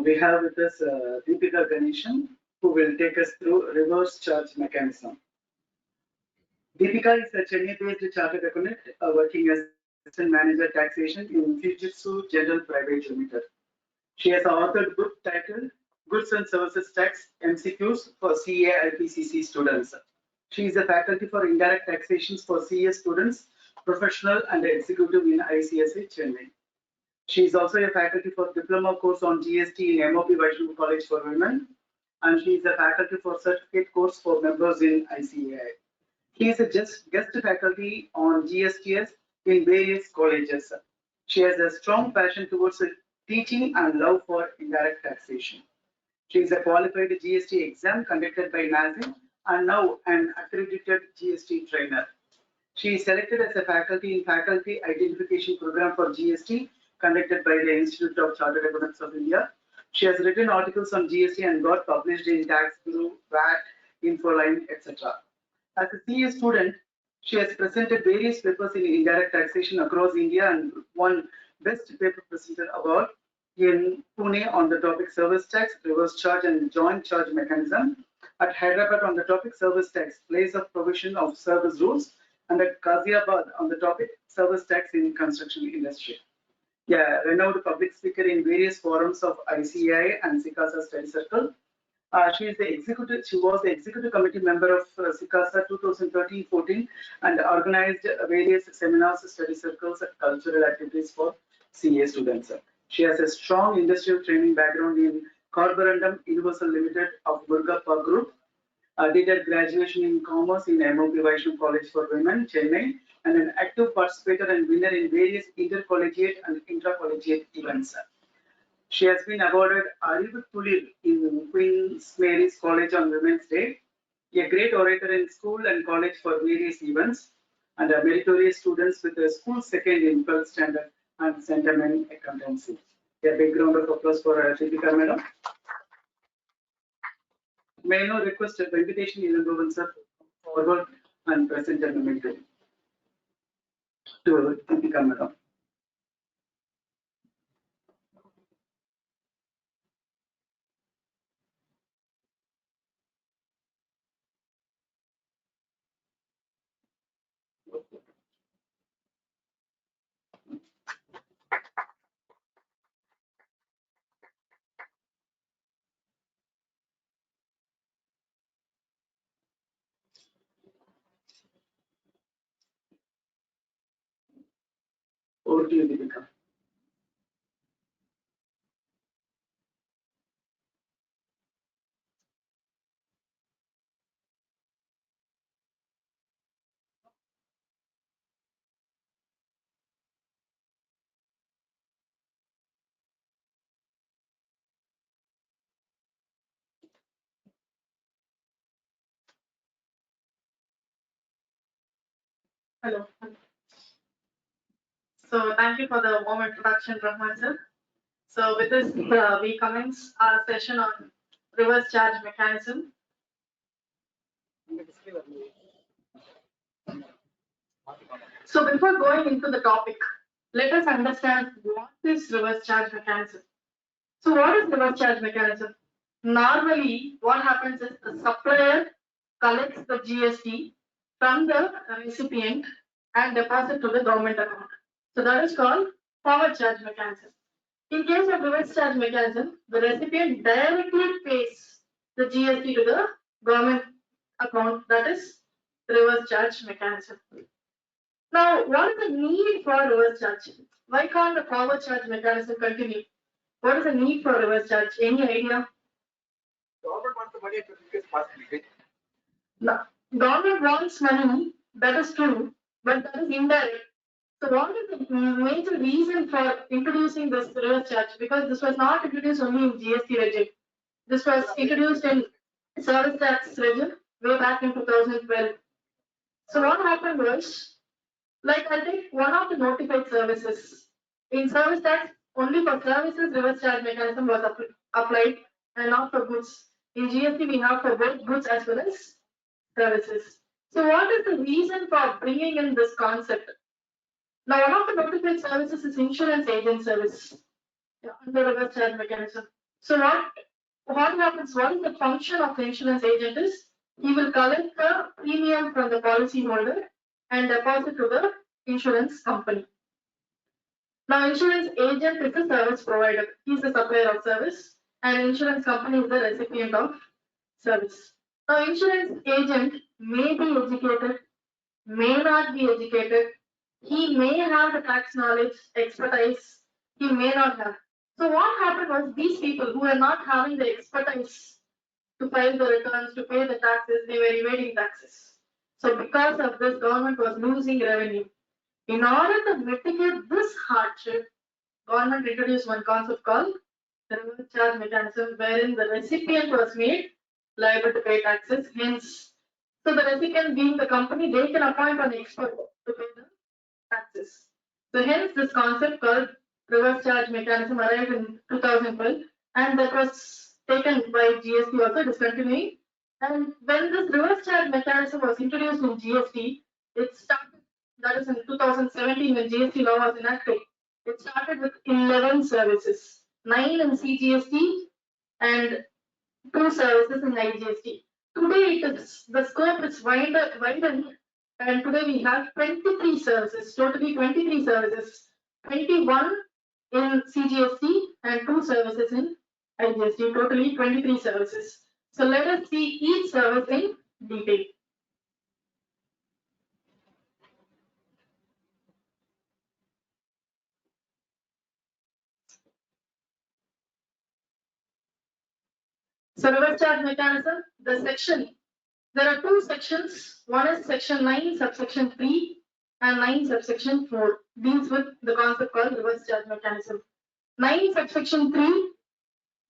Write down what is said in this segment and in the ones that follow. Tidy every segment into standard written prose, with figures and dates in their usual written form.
We have with us Deepika Ganesan, who will take us through reverse charge mechanism. Deepika is a Chennai-based chartered accountant working as assistant manager taxation in Fujitsu General Private Limited. She has authored book titled Goods and Services Tax MCQs for CA IPCC students. She is a faculty for indirect taxations for CA students, professional and executive in ICAI Chennai. She is also a faculty for diploma course on GST in MOP Vaishnav College for Women, and she is a faculty for certificate course for members in ICAI. He is a guest faculty on GSTS in various colleges. She has a strong passion towards teaching and love for indirect taxation. She is a qualified GST exam conducted by NASIM and now an accredited GST trainer. She is selected as a faculty in Faculty Identification Program for GST conducted by the Institute of Chartered Accountants of India. She has written articles on GST and got published in Tax Guru, VAT, Infoline, etc. As a CA student, she has presented various papers in indirect taxation across India and won Best Paper Presenter Award in Pune on the topic Service Tax, Reverse Charge and Joint Charge Mechanism, at Hyderabad on the topic Service Tax, Place of Provision of Service Rules, and at Ghaziabad on the topic Service Tax in Construction Industry. Yeah, renowned public speaker in various forums of ICAI and SICASA Study Circle. She was the executive committee member of SICASA 2013-14 and organized various seminars, study circles, and cultural activities for CA students. She has a strong industrial training background in Carborundum Universal Limited of Burgappa Group. Did her graduation in commerce in MOP Vaishnav College for Women, Chennai, and an active participator and winner in various intercollegiate and intracollegiate events. She has been awarded Arivu Tulir in Queen Mary's College on Women's Day, a great orator in school and college for various events, and a meritorious students with a school second in 12th standard and sentiment accountancy. A big round of applause for Deepika Madam. May I now request a invitation in the sir forward and present an amendment to Deepika Madam. Over to you, Deepika. Hello. So thank you for the warm introduction, Rahman sir. So with this, we commence our session on reverse charge mechanism. So before going into the topic, let us understand what is reverse charge mechanism. So what is reverse charge mechanism? Normally, what happens is the supplier collects the GST from the recipient and deposit to the government account. So that is called forward charge mechanism. In case of reverse charge mechanism, the recipient directly pays the GST to the government account. That is reverse charge mechanism. Now, what is the need for reverse charge? Why can't the forward charge mechanism continue? What is the need for reverse charge? Any idea? Government wants the money at the quickest possible rate. No. Government wants money, that is true, but that is indirect. So what is the major reason for introducing this reverse charge? Because this was not introduced only in GST regime. This was introduced in service tax regime way back in 2012. So what happened was, like I think one of the notified services in service tax, only for services reverse charge mechanism was applied and not for goods. In GST we have for both goods as well as services. So what is the reason for bringing in this concept? Now one of the notified services is insurance agent service under reverse charge mechanism. So what happens? What is the function of the insurance agent is? He will collect the premium from the policy holder and deposit to the insurance company. Now, insurance agent is a service provider. He is the supplier of service, and insurance company is the recipient of service. Now, insurance agent may be educated, may not be educated. He may have the tax knowledge, expertise. He may not have. So what happened was these people who are not having the expertise to file the returns, to pay the taxes, they were evading taxes. So because of this, government was losing revenue. In order to mitigate this hardship, government introduced one concept called the reverse charge mechanism, wherein the recipient was made liable to pay taxes. Hence, so the recipient being the company, they can appoint an expert to pay the taxes. So hence this concept called reverse charge mechanism arrived in 2012, and that was taken by GST also discontinuing. And when this reverse charge mechanism was introduced in GST, it started, that is in 2017 when GST law was enacted. It started with 11 services, 9 in CGST and 2 services in IGST. Today it is, the scope is widened, and today we have 23 services, totally 23 services, 21 in CGST and 2 services in IGST, totally 23 services. So let us see each service in detail. So reverse charge mechanism, the section, there are 2 sections. One is section 9 subsection 3 and 9 subsection 4 deals with the concept called reverse charge mechanism. 9 subsection 3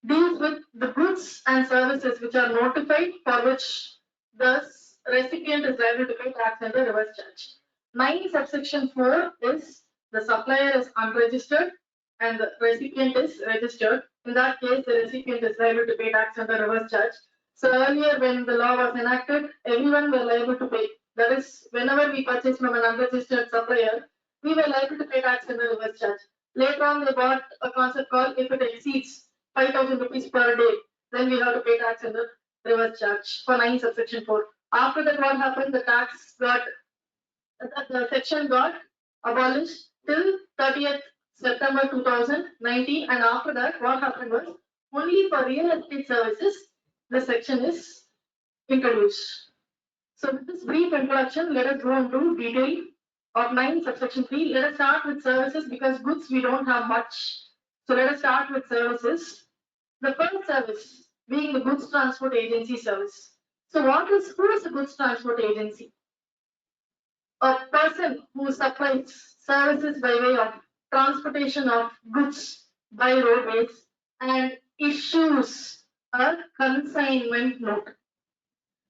deals with the goods and services which are notified for which the recipient is liable to pay tax under reverse charge. 9 subsection 4 is the supplier is unregistered and the recipient is registered. In that case, the recipient is liable to pay tax under reverse charge. So earlier when the law was enacted, everyone were liable to pay. That is, whenever we purchase from an unregistered supplier, we were liable to pay tax under reverse charge. Later on, they got a concept called if it exceeds 5,000 rupees per day, then we have to pay tax under reverse charge for 9 subsection 4. After that, what happened? The tax got, the section got abolished till 30th September 2019, and after that, what happened was only for real estate services the section is introduced. So with this brief introduction, let us go into detail of 9 subsection 3. Let us start with services because goods we don't have much. So let us start with services. The first service being the goods transport agency service. So who is a goods transport agency? A person who supplies services by way of transportation of goods by roadways and issues a consignment note.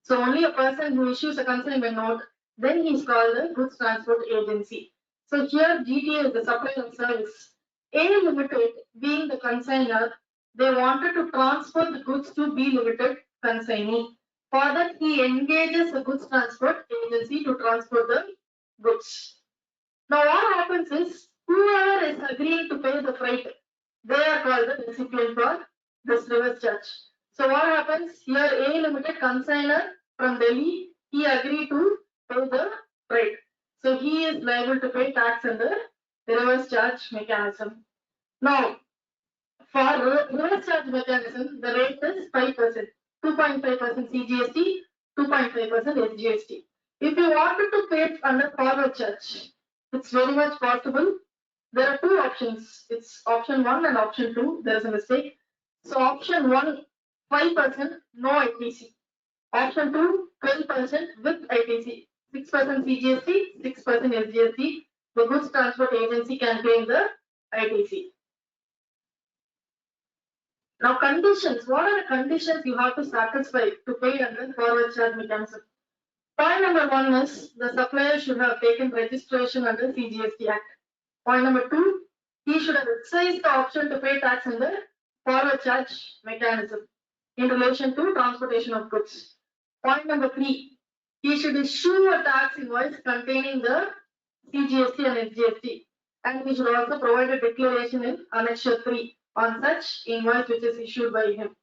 So only a person who issues a consignment note, then he is called a goods transport agency. So here GTA is the supplier of service. A Limited being the consignor, they wanted to transfer the goods to B Limited consignee. For that, he engages a goods transport agency to transport the goods. Now what happens is, whoever is agreeing to pay the freight, they are called the recipient for this reverse charge. So what happens here? A Limited consignor from Delhi, he agreed to pay the rate. So he is liable to pay tax under the reverse charge mechanism. Now, for reverse charge mechanism, the rate is 5%, 2.5% CGST, 2.5% SGST. If you wanted to pay under forward charge, it's very much possible. There are two options. It's option 1 and option 2. There is a mistake. So option 1, 5%, no ITC. Option 2, 12% with ITC. 6% CGST, 6% SGST. The goods transport agency can claim the ITC. Now conditions. What are the conditions you have to satisfy to pay under forward charge mechanism? Point number 1 is the supplier should have taken registration under CGST Act. Point number 2, he should have exercised the option to pay tax under forward charge mechanism in relation to transportation of goods. Point number 3, he should issue a tax invoice containing the CGST and SGST, and he should also provide a declaration in Annexure 3 on such invoice which is issued by him.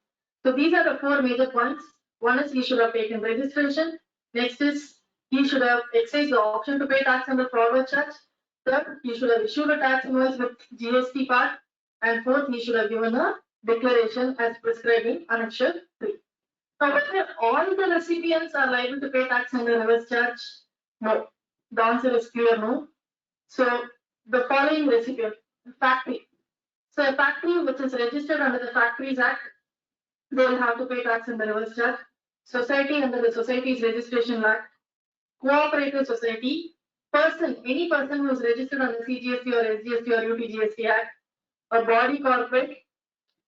So these are the 4 major points. One is he should have taken registration. Next is he should have exercised the option to pay tax under forward charge. Third, he should have issued a tax invoice with GST part. And fourth, he should have given a declaration as prescribed in Annexure 3. Now, whether all the recipients are liable to pay tax under reverse charge? No. The answer is clear no. So, the following recipient, factory. So, a factory which is registered under the Factories Act, they will have to pay tax under reverse charge. Society under the Societies Registration Act. Cooperative society. Person, any person who is registered under CGST or SGST or UTGST Act. A body corporate.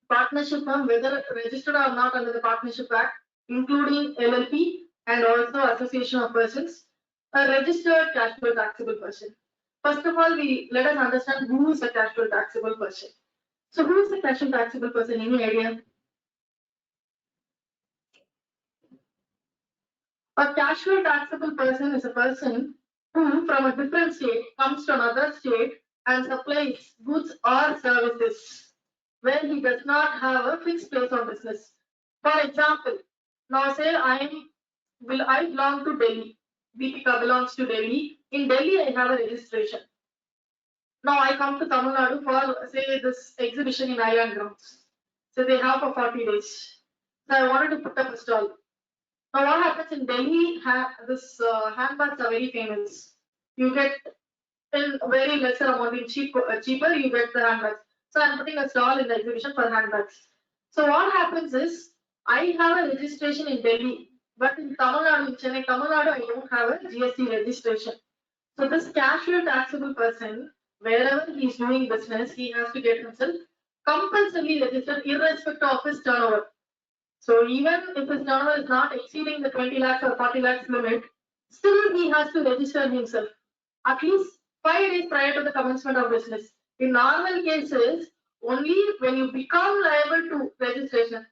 Partnership firm, whether registered or not under the Partnership Act, including LLP and also Association of Persons. A registered casual taxable person. First of all, let us understand who is a casual taxable person. So, who is a casual taxable person? Any idea? A casual taxable person is a person who, from a different state, comes to another state and supplies goods or services where he does not have a fixed place of business. For example, now say I belong to Delhi. Deepika belongs to Delhi. In Delhi, I have a registration. Now I come to Tamil Nadu for, say, this exhibition in Island Grounds. So they have for 40 days. So I wanted to put up a stall. Now what happens in Delhi, handbags are very famous. You get in very lesser amount, in cheaper you get the handbags. So I'm putting a stall in the exhibition for handbags. So what happens is, I have a registration in Delhi, but in Tamil Nadu, in Chennai, Tamil Nadu, I don't have a GST registration. So this casual taxable person, wherever he is doing business, he has to get himself compulsorily registered irrespective of his turnover. So even if his turnover is not exceeding the 20 lakhs or 40 lakhs limit, still he has to register himself at least 5 days prior to the commencement of business. In normal cases, only when you become liable to registration,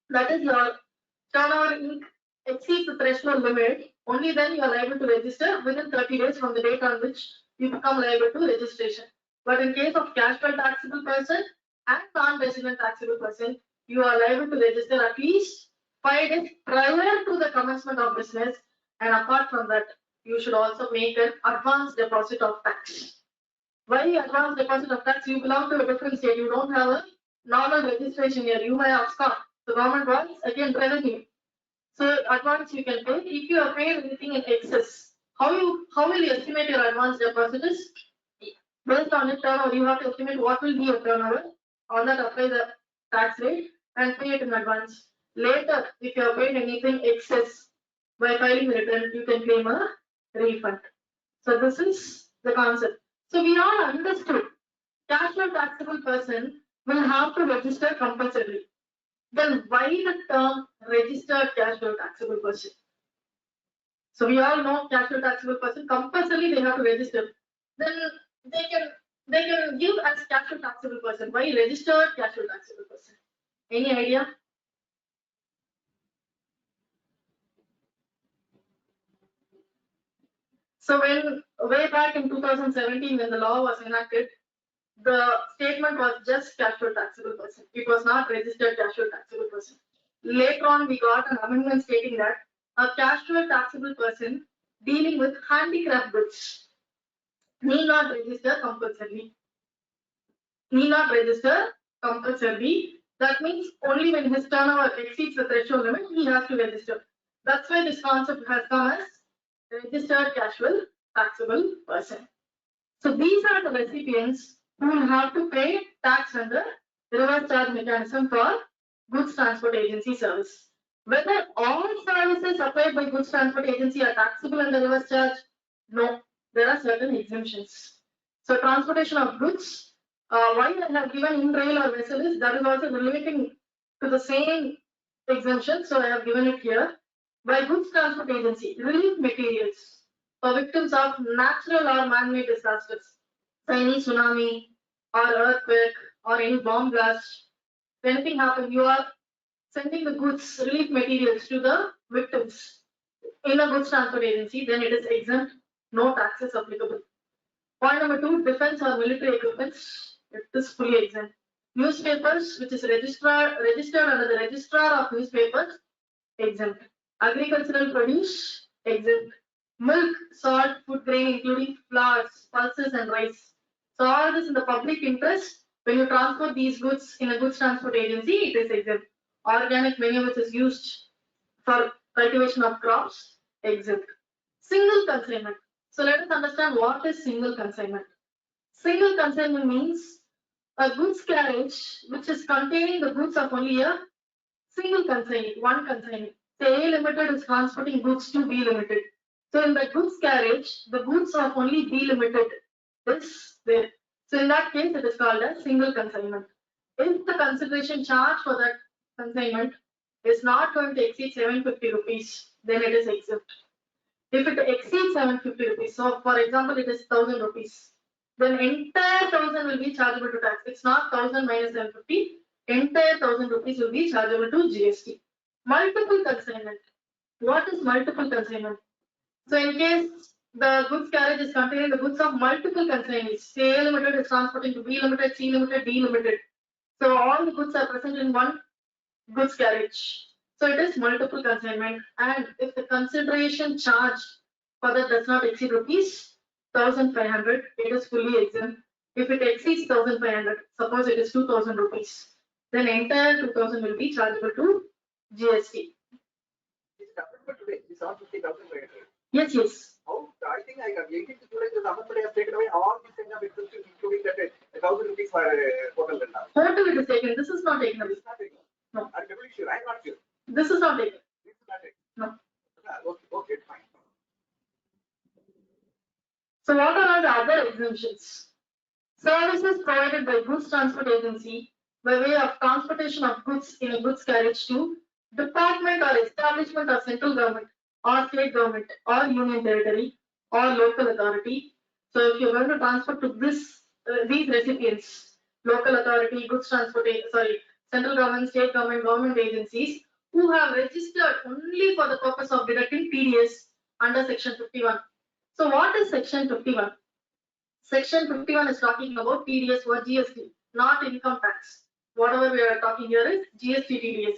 that is your turnover exceeds the threshold limit, only then you are liable to register within 30 days from the date on which you become liable to registration. But in case of casual taxable person and non-resident taxable person, you are liable to register at least 5 days prior to the commencement of business, and apart from that, you should also make an advance deposit of tax. Why advance deposit of tax? You belong to a different state. You don't have a normal registration here. You may abscond. The government wants again revenue. So advance you can pay. If you have paid anything in excess, how will you estimate your advance deposit is based on your turnover. You have to estimate what will be your turnover. On that, apply the tax rate and pay it in advance. Later, if you have paid anything excess by filing return, you can claim a refund. So this is the concept. So we all understood casual taxable person will have to register compulsorily. Then why the term registered casual taxable person? So we all know casual taxable person compulsorily they have to register. Then they can give as casual taxable person. Why registered casual taxable person? Any idea? So when way back in 2017 when the law was enacted, the statement was just casual taxable person. It was not registered casual taxable person. Later on, we got an amendment stating that a casual taxable person dealing with handicraft goods need not register compulsorily. Need not register compulsorily. That means only when his turnover exceeds the threshold limit, he has to register. That's why this concept has come as registered casual taxable person. So these are the recipients who will have to pay tax under reverse charge mechanism for goods transport agency service. Whether all services supplied by goods transport agency are taxable under reverse charge? No, there are certain exemptions. So transportation of goods, why I have given in rail or vessel is that is also relating to the same exemption. So I have given it here. By goods transport agency, relief materials for victims of natural or man-made disasters, so any tsunami or earthquake or any bomb blast. If anything happens, you are sending the goods, relief materials to the victims in a goods transport agency, then it is exempt, no taxes applicable. Point number 2, defense or military equipments, it is fully exempt. Newspapers, which is registered under the registrar of newspapers, exempt. Agricultural produce, exempt. Milk, salt, food grain, including flours, pulses, and rice. So all this in the public interest. When you transport these goods in a goods transport agency, it is exempt. Organic manure which is used for cultivation of crops, exempt. Single consignment. So let us understand what is single consignment. Single consignment means a goods carriage which is containing the goods of only a single consignee, one consignee. Say A Limited is transporting goods to B Limited. So in the goods carriage, the goods of only B Limited is there. So in that case, it is called a single consignment. If the consideration charged for that consignment is not going to exceed 750 rupees, then it is exempt. If it exceeds 750 rupees, so for example, it is 1000 rupees, then entire 1000 will be chargeable to tax. It's not 1000 minus 750. Entire 1000 rupees will be chargeable to GST. Multiple consignment. What is multiple consignment? So in case the goods carriage is containing the goods of multiple consignees, say A Limited is transporting to B Limited, C Limited, D Limited. So all the goods are present in one goods carriage. So it is multiple consignment, and if the consideration charged for that does not exceed rupees 1500, it is fully exempt. If it exceeds 1500, suppose it is 2000 rupees, then entire 2000 will be chargeable to GST. It's amendment today. It's on 50,000. Yes, yes. How? I think I got 18th July. The amendment has taken away all these kind of exemptions, including that 1,000 rupees for hotel and all. Hotel it is taken. This is not taken away. It's not taken. No. I'm very sure. I'm not sure. This is not taken. This is not taken. No. Okay, fine. So what are the other exemptions? Services provided by goods transport agency by way of transportation of goods in a goods carriage to department or establishment of central government or state government or union territory or local authority. So if you're going to transport to these recipients, local authority, goods transport, central government, state government, government agencies who have registered only for the purpose of deducting TDS under section 51. So what is section 51? Section 51 is talking about TDS or GST, not income tax. Whatever we are talking here is GST TDS.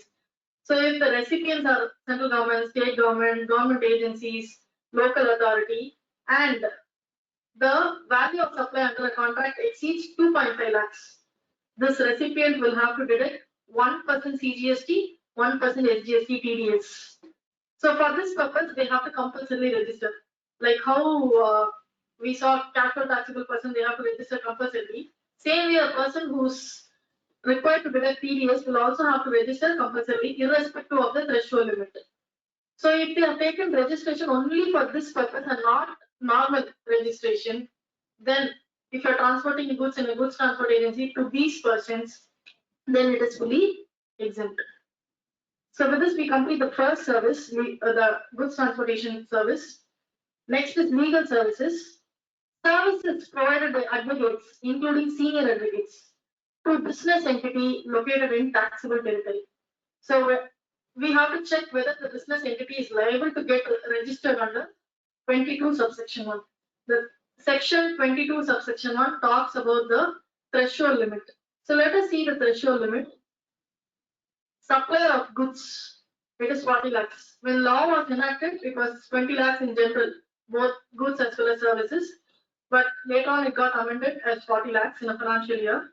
So if the recipients are central government, state government, government agencies, local authority, and the value of supply under the contract exceeds 2.5 lakhs, this recipient will have to deduct 1% CGST, 1% SGST TDS. So for this purpose, they have to compulsorily register. Like how we saw capital taxable person, they have to register compulsorily. Same way, a person who's required to deduct TDS will also have to register compulsorily, irrespective of the threshold limit. So if they have taken registration only for this purpose and not normal registration, then if you're transporting goods in a goods transport agency to these persons, then it is fully exempt. So with this, we complete the first service, the goods transportation service. Next is legal services. Services provided by advocates, including senior advocates, to business entity located in taxable territory. So we have to check whether the business entity is liable to get registered under 22 subsection 1. The section 22 subsection 1 talks about the threshold limit. So let us see the threshold limit. Supply of goods, it is 40 lakhs. When law was enacted, it was 20 lakhs in general. both goods as well as services. But later on, it got amended as 40 lakhs in a financial year.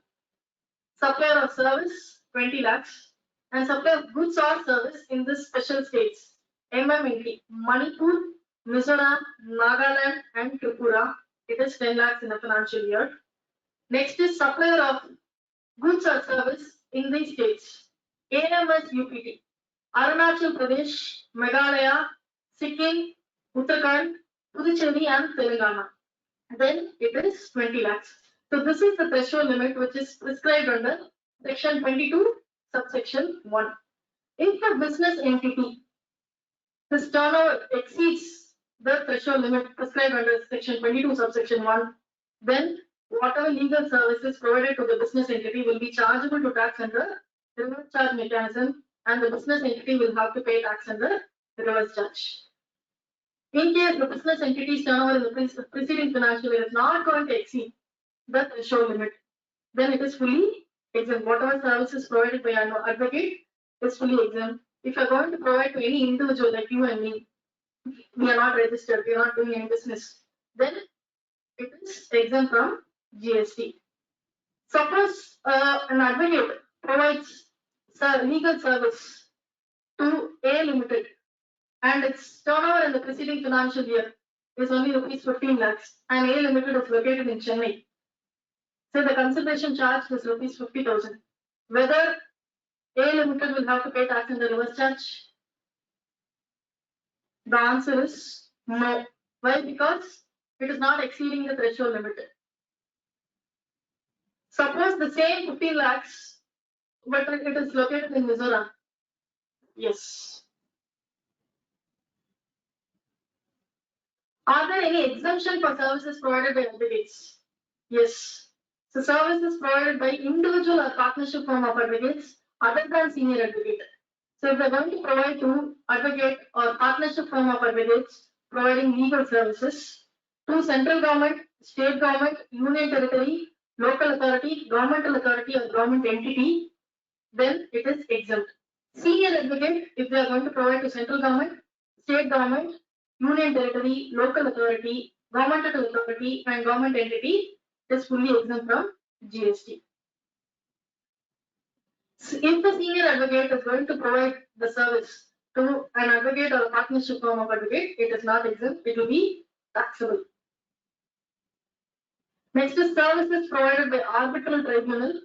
Supplier of service, 20 lakhs. And supplier of goods or service in the special states, MMNT, Manipur, Mizoram, Nagaland, and Tripura. It is 10 lakhs in a financial year. Next is supplier of goods or service in these states, AMS UPT, Arunachal Pradesh, Meghalaya, Sikkim, Uttarakhand, Puducherry, and Telangana. Then it is 20 lakhs. So this is the threshold limit which is prescribed under section 22, subsection 1. If a business entity, this turnover exceeds the threshold limit prescribed under section 22, subsection 1, then whatever legal services provided to the business entity will be chargeable to tax under reverse charge mechanism, and the business entity will have to pay tax under reverse charge. In case the business entity's turnover in the preceding financial year is not going to exceed the threshold limit, then it is fully exempt. Whatever services provided by an advocate is fully exempt. If you are going to provide to any individual like you and me, we are not registered, we are not doing any business, then it is exempt from GST. Suppose an advocate provides legal service to A Limited and its turnover in the preceding financial year is only rupees 15 lakhs and A Limited is located in Chennai. So the consideration charge is rupees 50,000. Whether A Limited will have to pay tax in the reverse charge? The answer is no. Why? Because it is not exceeding the threshold limit. Suppose the same 15 lakhs, but it is located in Mizoram. Yes. Are there any exemption for services provided by advocates? Yes. So services provided by individual or partnership firm of advocates other than senior advocate. So if they are going to provide to advocate or partnership firm of advocates providing legal services to central government, state government, union territory, local authority, governmental authority or government entity, then it is exempt. Senior advocate, if they are going to provide to central government, state government, union territory, local authority, governmental authority and government entity, is fully exempt from GST. So if the senior advocate is going to provide the service to an advocate or a partnership firm of advocate, it is not exempt, it will be taxable. Next is services provided by arbitral tribunal.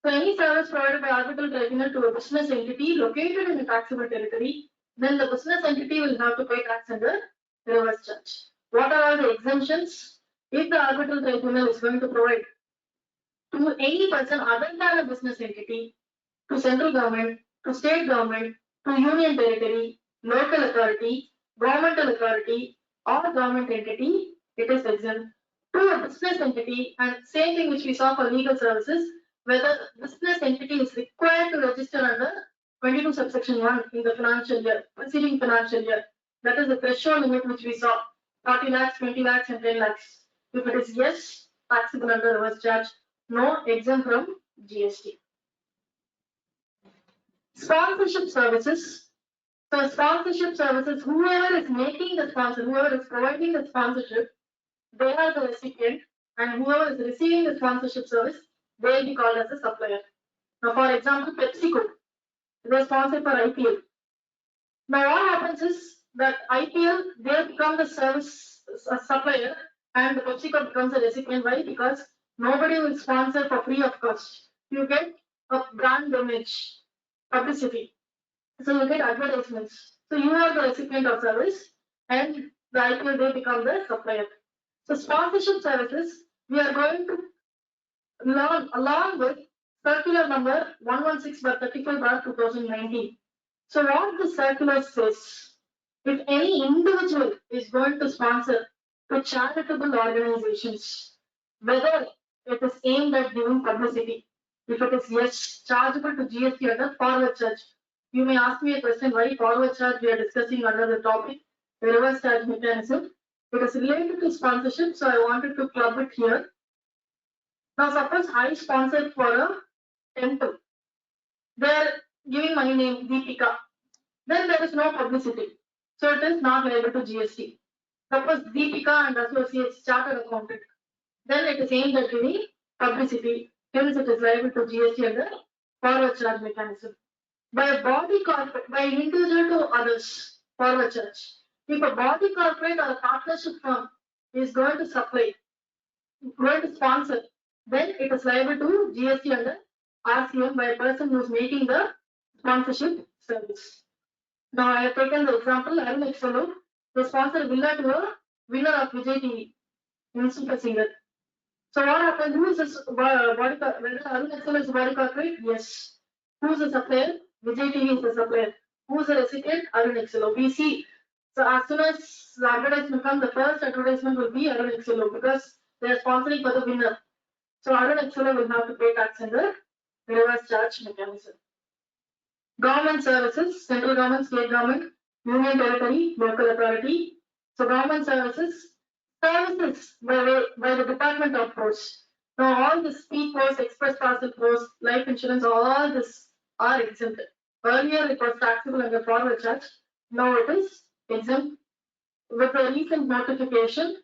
So any service provided by arbitral tribunal to a business entity located in a taxable territory, then the business entity will have to pay tax under reverse charge. What are all the exemptions? If the arbitral tribunal is going to provide to any person other than a business entity, to central government, to state government, to union territory, local authority, governmental authority, or government entity, it is exempt. To a business entity, and same thing which we saw for legal services, whether business entity is required to register under 22 subsection 1 in the financial year, preceding financial year. That is the threshold limit which we saw, 40 lakhs, 20 lakhs and 10 lakhs. If it is yes, taxable under reverse charge, no, exempt from GST. Sponsorship services. So sponsorship services, whoever is making the sponsor, whoever is providing the sponsorship, they are the recipient, and whoever is receiving the sponsorship service, they will be called as a supplier. Now, for example, PepsiCo, they are sponsored for IPL. Now, what happens is that IPL, they become the service supplier, and the PepsiCo becomes a recipient. Why? Because nobody will sponsor for free of cost. You get a brand image, publicity. So you get advertisements. So you are the recipient of service, and the IPL, they become the supplier. So sponsorship services, we are going to learn along with circular number 116/35/2019. So what the circular says, if any individual is going to sponsor to charitable organizations, whether it is aimed at giving publicity, if it is yes, chargeable to GST under forward charge. You may ask me a question, why forward charge we are discussing under the topic, the reverse charge mechanism. It is related to sponsorship, so I wanted to club it here. Now suppose I sponsor for a temple. They are giving my name, Deepika. Then there is no publicity. So it is not liable to GST. Suppose Deepika and Associates Chartered Accountant, then it is aimed at giving publicity, hence it is liable to GST under forward charge mechanism. By a body corporate, by individual to others, forward charge. If a body corporate or a partnership firm is going to supply, going to sponsor, then it is liable to GST under RCM by a person who is making the sponsorship service. Now I have taken the example, Arun Exolo, to sponsor villa to a winner of Vijay TV in Super Singer. So what happens? Who is this body? Whether Arun Exolo is body corporate? Yes. Who is the supplier? Vijay TV is the supplier. Who is the recipient? Arun Exolo. We see. So as soon as the advertisement comes, the first advertisement will be Arun Exolo because they are sponsoring for the winner. So Arun Exolo will have to pay tax under reverse charge mechanism. Government services, central government, state government, union territory, local authority. So government services by the Department of Post. Now all the speed post, express parcel post, life insurance, all this are exempted. Earlier it was taxable under forward charge. Now it is exempt. With the recent notification,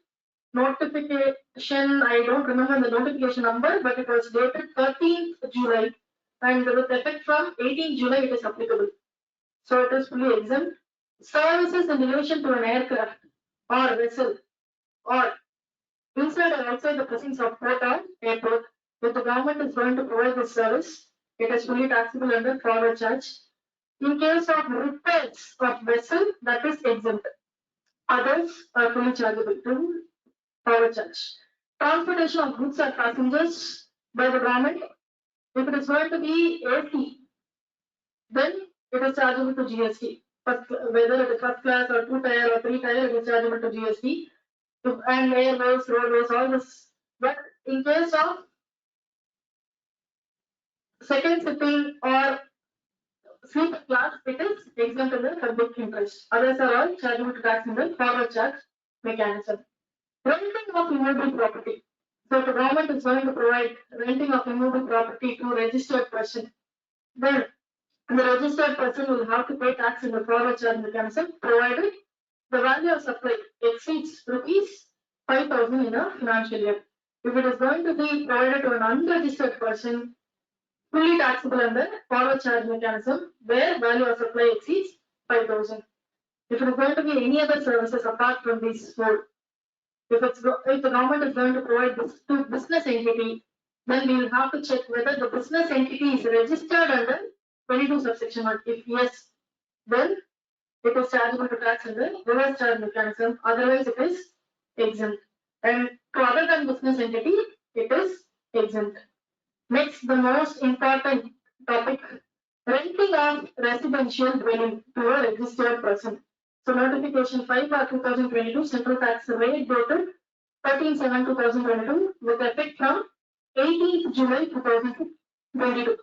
I don't remember the notification number, but it was dated 13th July, and with effect from 18th July it is applicable. So it is fully exempt. Services in relation to an aircraft or vessel or inside or outside the precincts of port or airport, if the government is going to provide this service, it is fully taxable under forward charge. In case of repairs of vessel, that is exempt. Others are fully chargeable to forward charge. Transportation of goods or passengers by the government, if it is going to be AC, then it is chargeable to GST. Whether it is first class or 2-tier or 3-tier, it is chargeable to GST. And airways, roadways, all this. But in case of second sitting or sleeper class, it is exempt under public interest. Others are all chargeable to tax under forward charge mechanism. Renting of immovable property. So the government is going to provide renting of immovable property to registered person. Then the registered person will have to pay tax in the forward charge mechanism, provided the value of supply exceeds rupees 5,000 in a financial year. If it is going to be provided to an unregistered person, fully taxable under forward charge mechanism, where value of supply exceeds 5,000. If it is going to be any other services apart from these four, if the government is going to provide this to business entity, then we will have to check whether the business entity is registered under 22 subsection 1. If yes, then it is chargeable to tax under reverse charge mechanism. Otherwise, it is exempt. And to other than business entity, it is exempt. Next, the most important topic: renting of residential dwelling to a registered person. So, notification 5/2022, central tax rate dated 13/7/2022, with effect from 18th July 2022.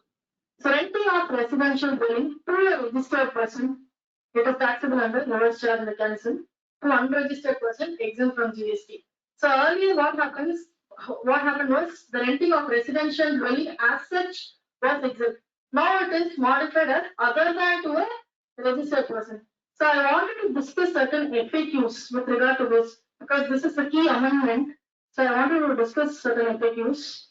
So, renting of residential dwelling to a registered person, it is taxable under reverse charge mechanism. To unregistered person, exempt from GST. So earlier, what happened was the renting of residential dwelling as such was exempt. Now it is modified as other than to a registered person. So I wanted to discuss certain FAQs with regard to this because this is the key amendment. So I wanted to discuss certain FAQs.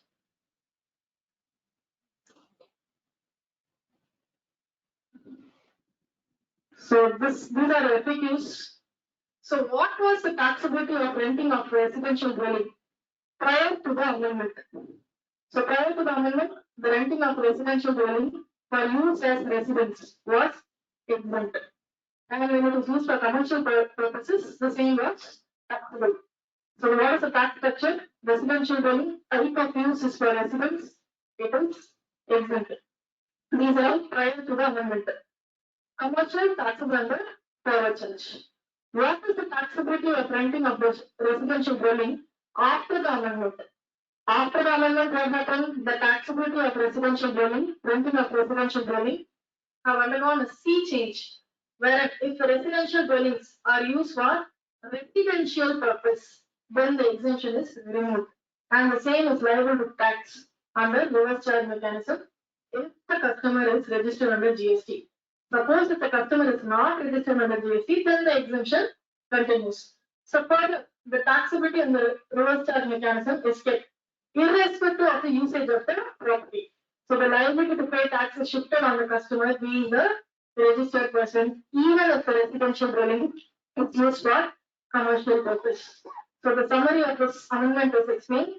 So these are FAQs. So what was the taxability of renting of residential dwelling prior to the amendment? So prior to the amendment, the renting of residential dwelling for use as residence was exempt. And when it was used for commercial purposes, the same was taxable. So what is the tax structure? Residential dwelling, type of use is for residence, it is exempt. These are prior to the amendment. Commercial taxable under forward charge. What is the taxability of renting of residential dwelling after the amendment? After the amendment, what happened? The taxability of residential dwelling, renting of residential dwelling, have undergone a sea change, where if the residential dwellings are used for residential purpose, then the exemption is removed, and the same is liable to tax under reverse charge mechanism if the customer is registered under GST. Suppose if the customer is not registered under GST, then the exemption continues. So further, the taxability and the reverse charge mechanism is kept irrespective of the usage of the property. So the liability to pay tax is shifted on the customer being the registered person, even if the residential dwelling is used for commercial purpose. So the summary of this amendment is explained.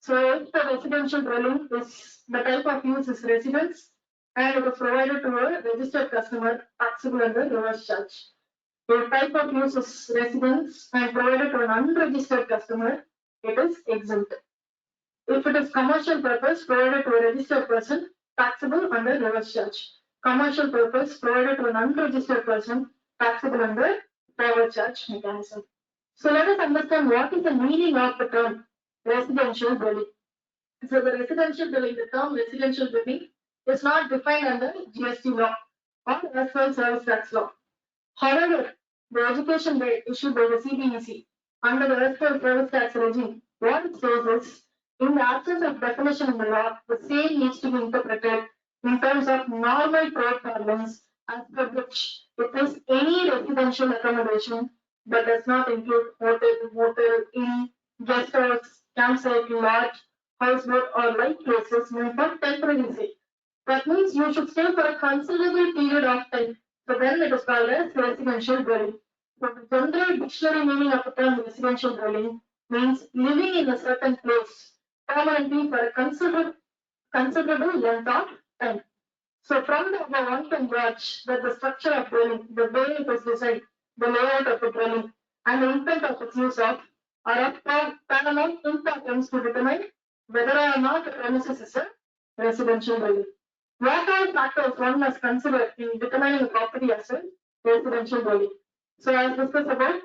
So if the residential dwelling is the type of use is residence and it is provided to a registered customer taxable under reverse charge. If type of use is residence and provided to an unregistered customer, it is exempt. If it is commercial purpose provided to a registered person, taxable under reverse charge. Commercial purpose provided to an unregistered person, taxable under forward charge mechanism. So let us understand what is the meaning of the term residential dwelling. So the residential dwelling, the term residential dwelling is not defined under GST law or as well service tax law. However, the education rate issued by the CBEC under the Western Service Tax regime, what it says is, in the absence of definition in the law, the same needs to be interpreted in terms of normal trade parlance, as per which it is any residential accommodation that does not include hotel, inn, guest house, campsite, lodge, houseboat, or like places meant for temporary stay. That means you should stay for a considerable period of time. So then it is called as residential dwelling. So the general dictionary meaning of the term residential dwelling means living in a certain place permanently for a considerable length of time. So from the above one can judge that the structure of dwelling, the way it is designed, the layout of the dwelling, and the intent of its use of are of paramount importance to determine whether or not the premises is a residential dwelling. What all factors one must consider in determining a property as a residential dwelling? So as discussed above,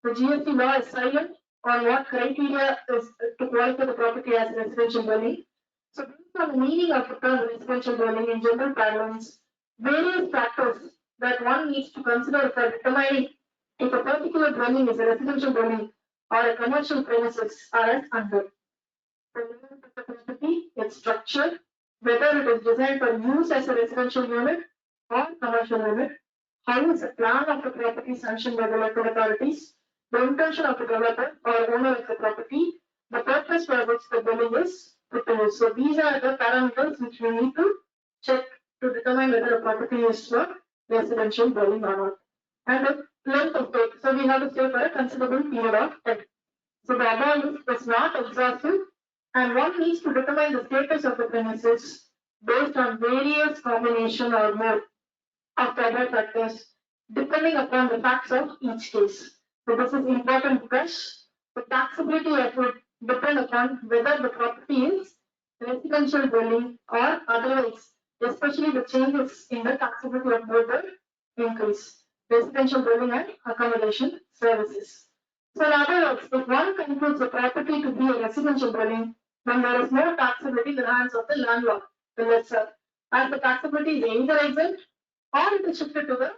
the GST law is silent on what criteria is to qualify the property as residential dwelling. So based on the meaning of the term residential dwelling in general parlance, various factors that one needs to consider for determining if a particular dwelling is a residential dwelling or a commercial premises are as under. The layout of the property, its structure, whether it is designed for use as a residential unit or commercial unit, how is the plan of the property sanctioned by the local authorities, the intention of the developer or owner of the property, the purpose for which the dwelling is put to use. So these are the parameters which we need to check to determine whether a property is for residential dwelling or not. And the length of stay. So we have to stay for a considerable period of time. So the above list is not exhaustive, and one needs to determine the status of the premises based on various combination or more of the other factors depending upon the facts of each case. So this is important because the taxability of it depend upon whether the property is residential dwelling or otherwise, especially the changes in the taxability of both the increase, residential dwelling and accommodation services. So in other words, if one concludes the property to be a residential dwelling, then there is no taxability in the hands of the landlord, the lessor, as the taxability is either exempt or it is shifted to the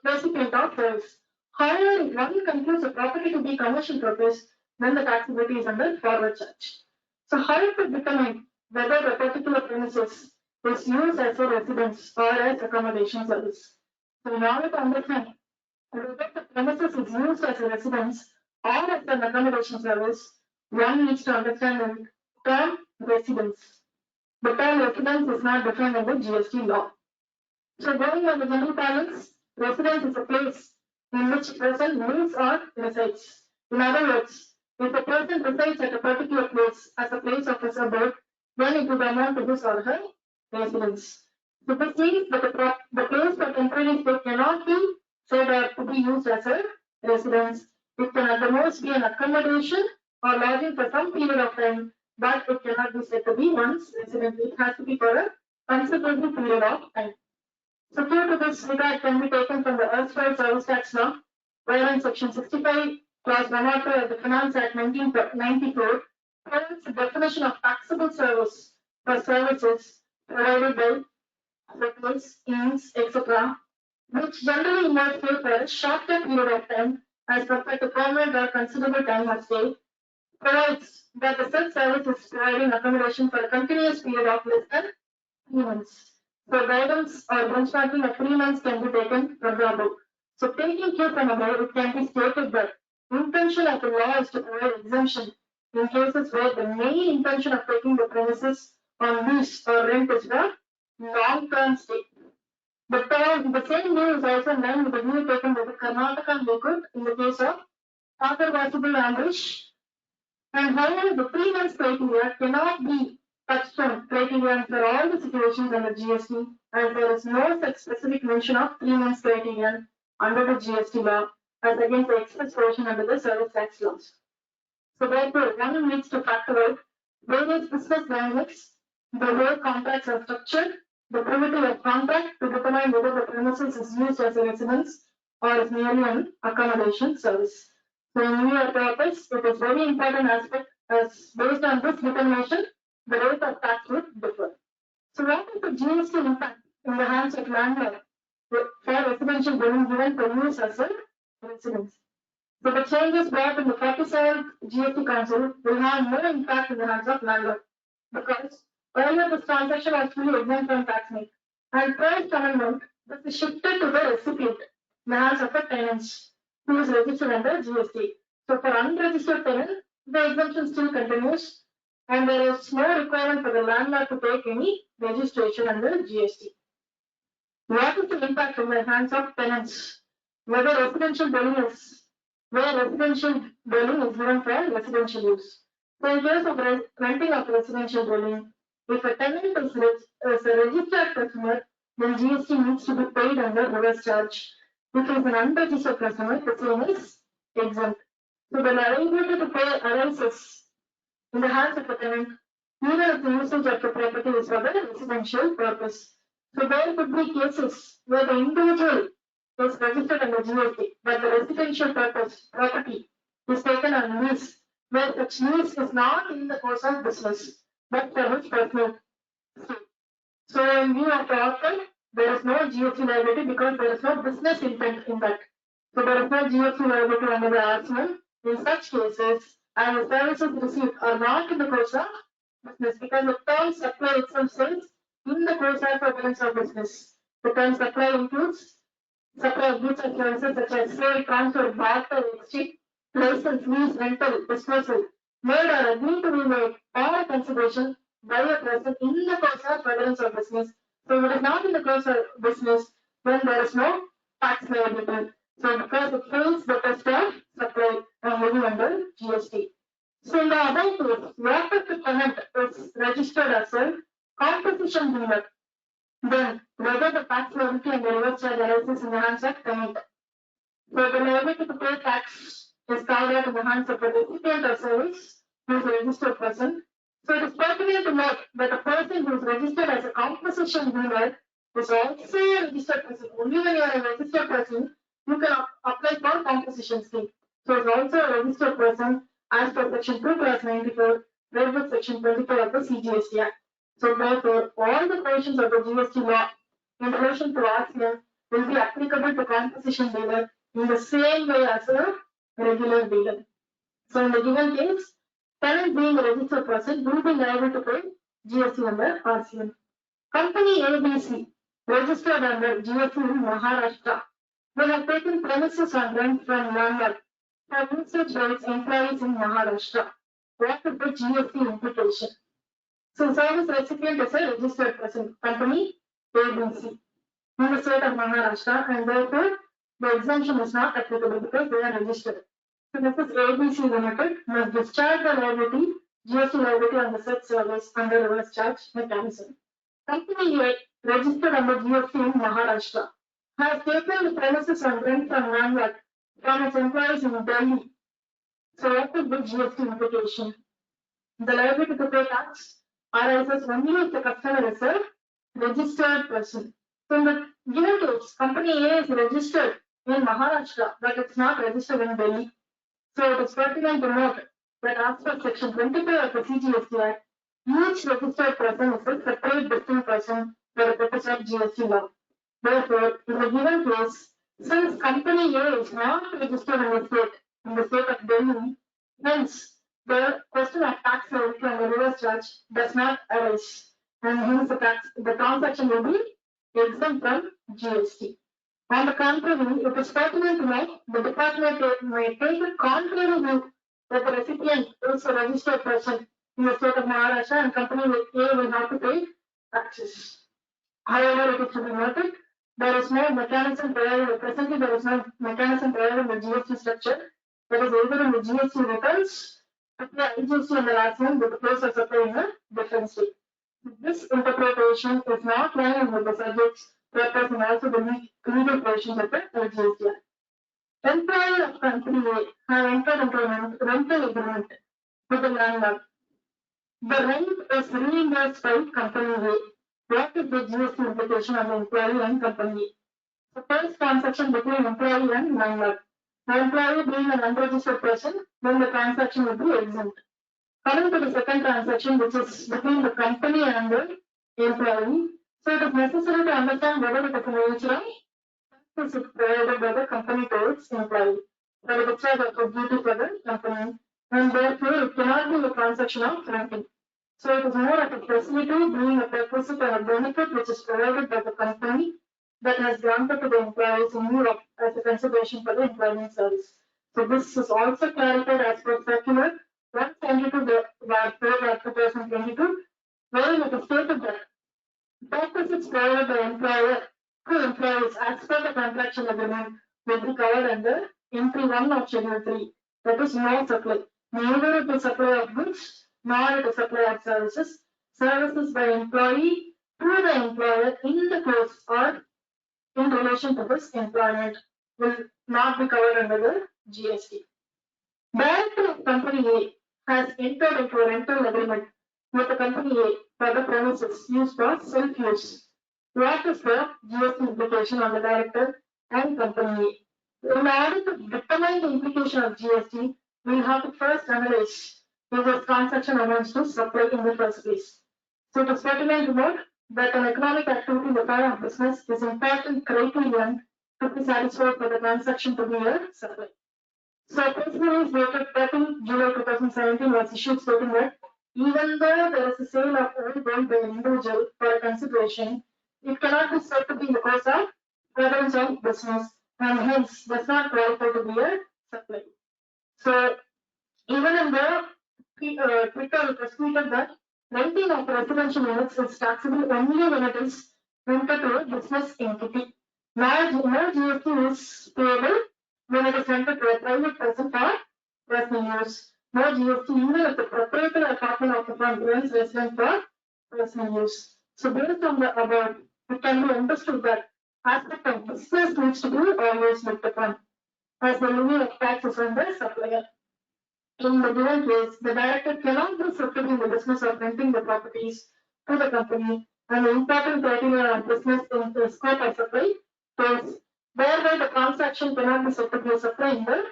recipient of service. However, if one concludes the property to be commercial purpose, then the taxability is under forward charge. So how to determine whether a particular premises is used as a residence or as accommodation service? So in order to understand whether the premises is used as a residence or as an accommodation service, one needs to understand the term residence. The term residence is not defined in the GST law. So going on the general parlance, residence is a place in which a person lives or resides. In other words, if a person resides at a particular place as a place of his abode, then it would amount to his or her residence. So this means that the place for temporary stay cannot be said or to be used as a residence. It can at the most be an accommodation or lodging for some period of time, but it cannot be said to be one's residence. It has to be for a considerable period of time. So due to this regard can be taken from the erstwhile service tax law, wherein section 65 clause 102 of the Finance Act 1994 provides the definition of taxable service for services provided by hotels, inns, etc., which generally involve stay for a shorter period of time as compared to permanent or considerable time of stay, provides that the said service is providing accommodation for a continuous period of less than 3 months. So guidance or benchmarking of 3 months can be taken from the above. So taking care from above, it can be stated that intention of the law is to provide exemption in cases where the main intention of taking the premises on lease or rent is for long-term stay. The same view is also in line with the view taken by the Karnataka and High in the case of irreversible ambush. And however, the 3 months criteria cannot be touchstone criterion for all the situations under GST, as there is no such specific mention of 3 months criterion under the GST law as against the express version under the service tax laws. So therefore, one needs to factor out various business dynamics, the way contracts are structured, the privity of contract to determine whether the premises is used as a residence or is merely an accommodation service. So in view of purpose, it is very important aspect as based on this determination, the rate of tax would differ. So what is the GST impact in the hands of landlord for residential dwelling given for use as a residence? So the changes brought in the 47th GST Council will have no impact in the hands of landlord because earlier this transaction was fully exempt from tax make. And first amendment, this is shifted to the recipient in the hands of the tenants who is registered under GST. So for unregistered tenant, the exemption still continues and there is no requirement for the landlord to take any registration under GST. What is the impact in the hands of tenants? Whether residential dwelling is given for residential use. So in case of renting of residential dwelling, if a tenant is a registered customer, then GST needs to be paid under reverse charge. If it is an unregistered customer, the same is exempt. So the liability to pay arises in the hands of the tenant, even if the usage of the property is for the residential purpose. So there could be cases where the individual is registered under GST, but the residential property is taken on lease, where such lease is not in the course of business, but for his personal sake. So in view of the outcome, there is no GST liability because there is no business intent in that. So there is no GST liability under the RCM in such cases, and the services received are not in the course of business because the term supply itself says in the course of occurrence of business. The term supply includes supply of goods and services such as sale, transfer, barter, exchange, license, lease, rental, disposal, made or agreed to be made, or consideration by a person in the course of furtherance of business. So if it is not in the course of business, then there is no tax liability. So because it fails the test of supply and living under GST. So in the above case, what if the tenant is registered as a composition dealer? Then whether the tax liability and the reverse charge arises in the hands of tenant. So the liability to pay tax is carried out in the hands of the recipient of service who is a registered person. So it is pertinent to note that a person who is registered as a composition dealer is also a registered person. Only when you are a registered person, you can apply for composition scheme. So it is also a registered person as per section 2/94, read with section 24 of the CGST Act. So therefore, all the provisions of the GST law in relation to RCM will be applicable to composition dealer in the same way as a regular dealer. So in the given case, tenant being a registered person will be liable to pay GST under RCM. Company ABC, registered under GST in Maharashtra, they have taken premises on rent from landlord for usage by its employees in Maharashtra. What is the GST implication? So service recipient is a registered person, company ABC in the state of Maharashtra, and therefore the exemption is not applicable because they are registered. So this is ABC Limited must discharge the liability, GST liability on the said service under reverse charge mechanism. Company A, registered under GST in Maharashtra, has taken the premises on rent from landlord from its employees in Delhi. So what is the GST implication? The liability to pay tax arises only if the customer is a registered person. So in the given case, company A is registered in Maharashtra, but it's not registered in Delhi. So it is pertinent to note that as per section 25 of the CGST Act, each registered person is a separate distinct person for the purpose of GST law. Therefore, in the given case, since company A is not registered in the state of Delhi, hence the question of tax liability and the reverse charge does not arise, and hence the transaction will be exempt from GST. On the contrary, it is pertinent to note the department may take a contrary view that the recipient is a registered person in the state of Maharashtra and company A will have to pay taxes. However, it is to be noted, there is no mechanism provided, presently there is no mechanism provided in the GST structure, that is either in the GST returns, to pay IGST in the last month with the place of supply in a different state. This interpretation is not line with the subject's purpose and also the legal provisions of the GST. Employee of company A have entered into a rental agreement with the landlord. The rent is reimbursed by company A. What is the GST implication on the employee and company? The first transaction between employee and landlord. The employee being an unregistered person, then the transaction will be exempt. Coming to the second transaction, which is between the company and the employee, so it is necessary to understand whether it is a nature of tax provided by the company to its employee, for the discharge of the duty for the company, and therefore it cannot be a transaction of renting. So it is more of a facility being a prerequisite or a benefit which is provided by the company that has granted to the employees in lieu of as a consideration for the employment service. So this is also clarified as per circular 172/4/2022, wherein it is stated that perquisites provided by employer to employees as per the contractual agreement will be covered under entry 1 of Schedule 3. That is no supply. Neither it is supply of goods nor it is supply of services. Services by employee to the employer in the course or in relation to this employment will not be covered under the GST. Director of company A has entered into a rental agreement with the company A for the premises used for self-use. What is the GST implication on the director and company A? In order to determine the implication of GST, we have to first analyze if the transaction amounts to supply in the first place. So it is pertinent to note that an economic activity in the form of business is important criterion to be satisfied for the transaction to be a supply. So press release dated 13 July 2017 was issued stating that even though there is a sale of oil gold by an individual for a consideration, it cannot be said to be in the course of furtherance of business and hence does not qualify to be a supply. So even in the Twitter, it was tweeted that renting of residential units is taxable only when it is rented to a business entity. Now, GST is payable when it is rented to a private person for personal use. No GST even if the proprietor or partner of the firm rents resident for personal use. So based on the above, it can be understood that aspect of business needs to be always looked upon as the levy of taxes on the supplier. In the given case, the director cannot be accepted in the business of renting the properties to the company, and the important criteria of business in the scope of supply is thereby the transaction cannot be said to be a supply in the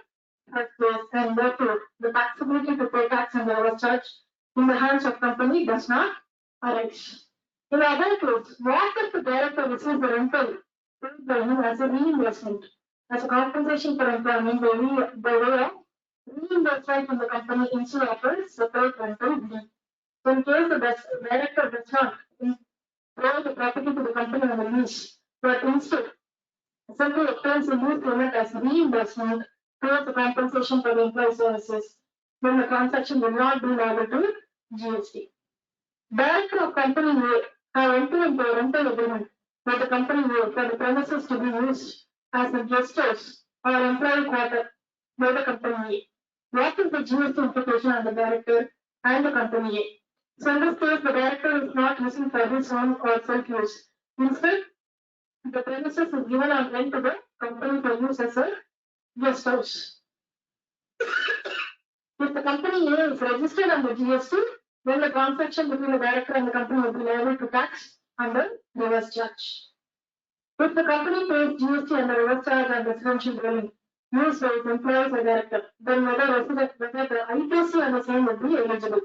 first place, and therefore the taxability to pay tax and the overcharge in the hands of company does not arise. In the other case, what if the director receives the rental paid by him as a reimbursement, as a compensation for employment by way of reimbursement from the company instead of a separate rental deed? So in case the director does not provide the property to the company on the lease, but instead simply obtains the lease payment as reimbursement towards the compensation for the employee services, then the transaction will not be liable to GST. Director of company A have entered into a rental agreement with the company A for the premises to be used as a guest house or employee quarter by the company A. What is the GST implication on the director and the company A? So in this case, the director is not using for his own or self-use. Instead, the premises is given on rent to the company for use as a guest house. If the company A is registered under GST, then the transaction between the director and the company will be liable to tax under reverse charge. If the company pays GST under reverse charge and residential dwelling used by its employees or director, then whether the ITC and the same will be eligible.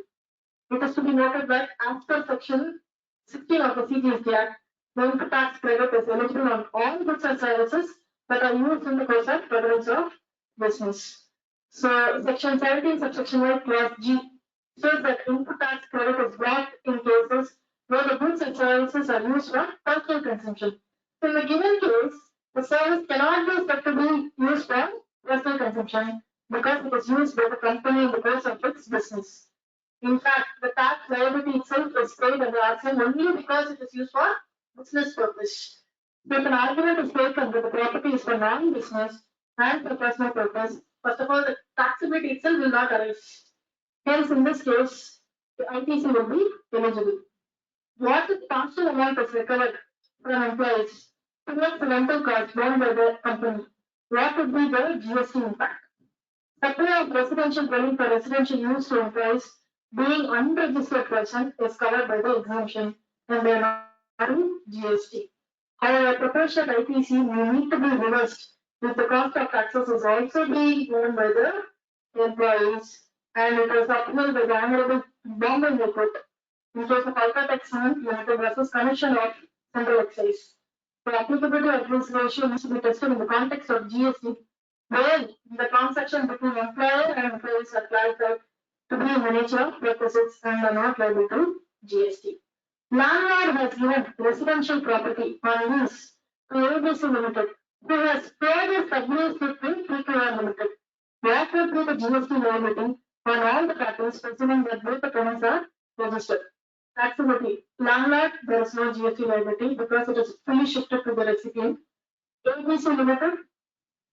It is to be noted that after Section 16 of the CGST Act, the income tax credit is eligible on all goods and services that are used in the course of furtherance of business. So Section 17, subsection 1, clause G says that input tax credit is brought in cases where the goods and services are used for personal consumption. So in the given case, The service cannot be said to be used for personal consumption because it is used by the company in the course of its business. In fact, the tax liability itself is paid under RCM only because it is used for business purpose. So if an argument is taken that the property is for non-business and for personal purpose, first of all, the taxability itself will not arise. Hence, in this case, the ITC will be eligible. What if partial amount is recovered from employees towards the rental cost borne by the company? What would be the GST impact? Supply of residential dwelling for residential use to employees being unregistered person is covered by the exemption and they are not in GST. However, proportionate ITC may need to be reversed if the cost of taxes is also being borne by the employees and it was upheld by the Honorable Bombay High Court in case of Ultratex Cement Limited versus Commission of Central Excise. The applicability of this ratio needs to be tested in the context of GST, where the transaction between employer and employees are clarified to be in the nature of requisites and are not liable to GST. Landlord has given residential property on lease to ABC Limited, who has further subleased it to PQR Limited. What would be the GST liability on all the parties, presuming that both the tenants are registered? Taxability. Landlord, there is no GST liability because it is fully shifted to the recipient. ABC Limited,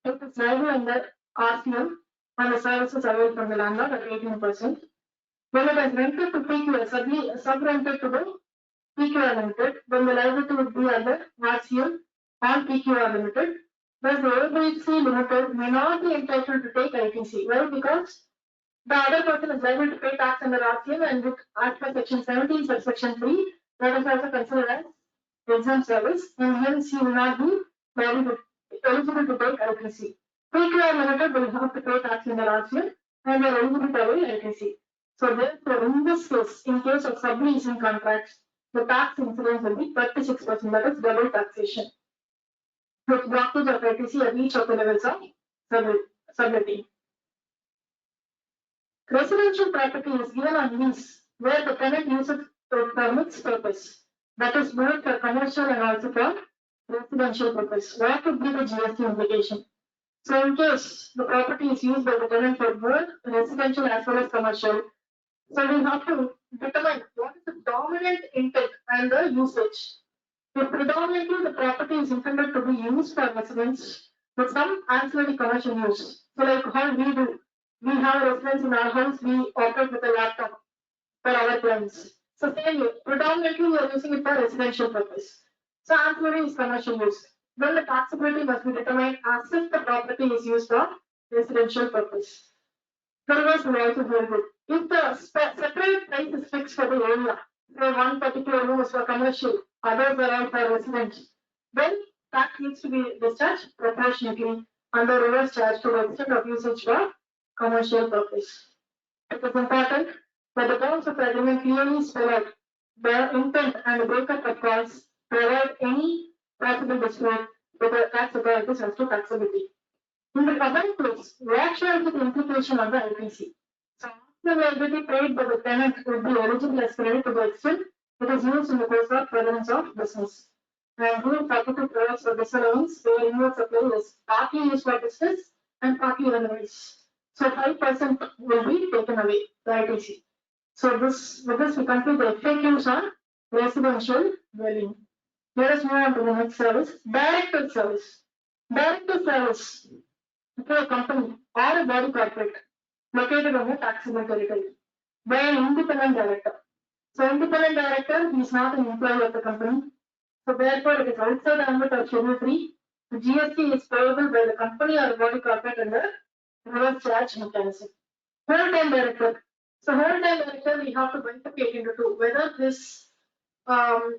it is liable under RCM and the services available from the landlord at 18%. When it is rented to PQR, sub-rented to the PQR Limited, then the liability would be under RCM on PQR Limited. Thus, the ABC Limited may not be entitled to take ITC. Why? Because the other person is liable to pay tax under RCM and with as per section 17 subsection 3, that is also considered as exempt service, and hence he will not be eligible to take ITC. PQR Limited will have to pay tax under RCM and they are eligible to avail ITC. So therefore, in this case, in case of subleasing contracts, the tax incidence will be 36%, that is double taxation, with blockage of ITC at each of the levels of subletting. Residential property is given on lease where the tenant uses it for mixed purpose, that is both for commercial and also for residential purpose. What would be the GST implication? So in case the property is used by the tenant for both residential as well as commercial, so we have to determine what is the dominant intent and the usage. If predominantly the property is intended to be used for residence with some ancillary commercial use, so like how we do, we have a residence in our house, we operate with a laptop for our clients. So same way, predominantly we are using it for residential purpose. So ancillary is commercial use. Then the taxability must be determined as if the property is used for residential purpose. The reverse will also hold good. If the separate price is fixed for the area, say one particular room is for commercial, others are all for residential, then tax needs to be discharged proportionately under reverse charge to the extent of usage for commercial purpose. It is important that the terms of the agreement clearly spell out the intent and the breakup of costs to avoid any possible dispute with the tax authorities as to taxability. In the above case, what shall be the implication of the ITC? So, the liability paid by the tenant would be eligible as credit to the extent it is used in the course of furtherance of business. And Rule 32 provides for disallowance where inward supply is partly used for business and partly otherwise. So 5% will be taken away, the ITC. So with this we conclude the FAQs on residential dwelling. Let us move on to the next service, directed service. Directed service to a company or a body corporate located on a taxable territory by an independent director. So independent director, he is not an employee of the company. So therefore, it is outside the ambit of Schedule 3. The GST is payable by the company or body corporate under reverse charge mechanism. Whole-time director. So whole-time director, we have to bifurcate into two. Whether this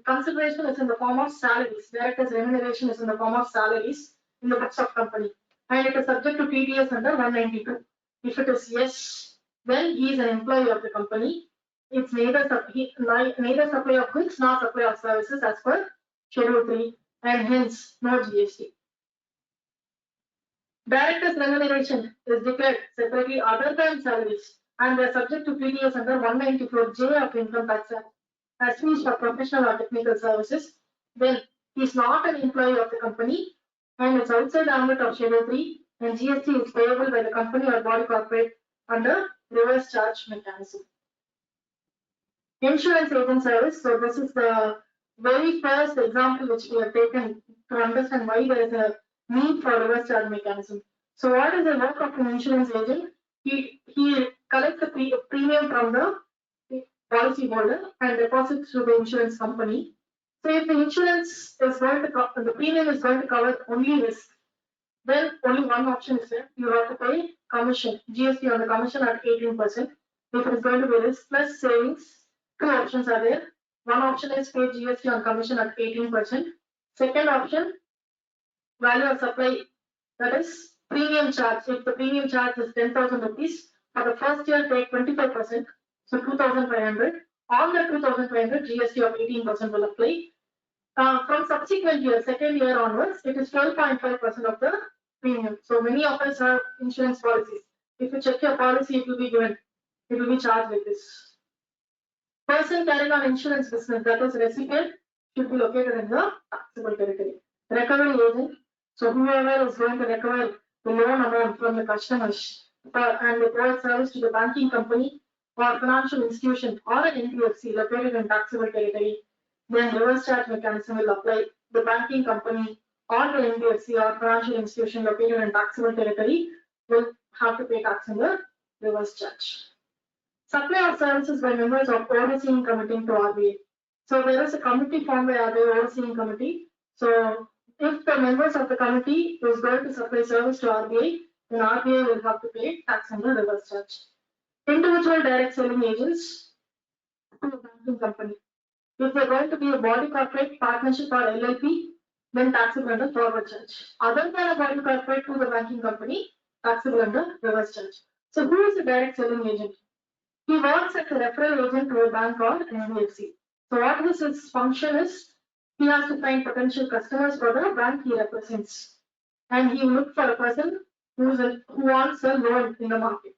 consideration is in the form of salaries, director's remuneration is in the form of salaries in the books of company, and it is subject to TDS under 192. If it is yes, then he is an employee of the company. It's neither supply of goods nor supply of services as per Schedule 3, and hence no GST. Director's remuneration is declared separately other than salaries, and they are subject to TDS under 194J of Income Tax Act as fees for professional or technical services. Then he is not an employee of the company, and it's outside the ambit of Schedule 3, and GST is payable by the company or body corporate under reverse charge mechanism. Insurance agent service. So this is the very first example which we have taken to understand why there is a need for reverse charge mechanism. So what is the work of an insurance agent? He collects the premium from the policy holder and deposits to the insurance company. So if the insurance is going to the premium is going to cover only risk, then only one option is there. You have to pay commission, GST on the commission at 18%. If it is going to be risk plus savings, two options are there. One option is pay GST on commission at 18%. Second option, value of supply, that is premium charge. If the premium charge is 10,000 rupees, for the first year take 25%, so 2,500. On the 2,500, GST of 18% will apply. From subsequent year, second year onwards, it is 12.5% of the premium. So many of us have insurance policies. If you check your policy, it will be given. It will be charged with this. Person carrying on insurance business, that is recipient, should be located in the taxable territory. Recovery agent. So whoever is going to recover the loan amount from the customers and provide service to the banking company or financial institution or an NBFC located in taxable territory, then reverse charge mechanism will apply. The banking company or the NBFC or financial institution located in taxable territory will have to pay tax in the reverse charge. Supply of services by members of overseeing committee to RBI. So there is a committee formed by RBI overseeing committee. So if the members of the committee is going to supply service to RBI, then RBI will have to pay tax on the reverse charge. Individual direct selling agents to a banking company. If they're going to be a body corporate, partnership or LLP, then taxable under forward charge. Other than a body corporate to the banking company, taxable under reverse charge. So who is the direct selling agent? He works as a referral agent to a bank or NBFC. So what his function is, he has to find potential customers for the bank he represents. And he will look for a person who wants a loan in the market.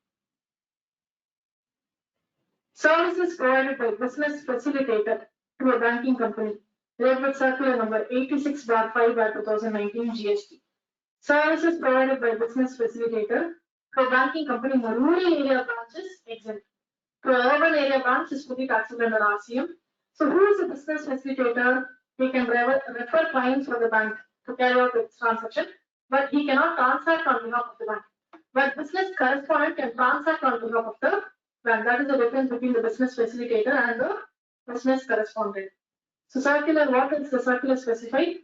Services provided by business facilitator to a banking company. Read with circular number 86/5/2019 GST. Services provided by business facilitator to a banking company in the rural area branches exempt. To urban area branch is fully taxable under RCM. So who is a business facilitator? He can refer clients for the bank to carry out its transaction, but he cannot transact on behalf of the bank. But business correspondent can transact on behalf of the bank. That is the difference between the business facilitator and the business correspondent. So circular, what is the circular specified?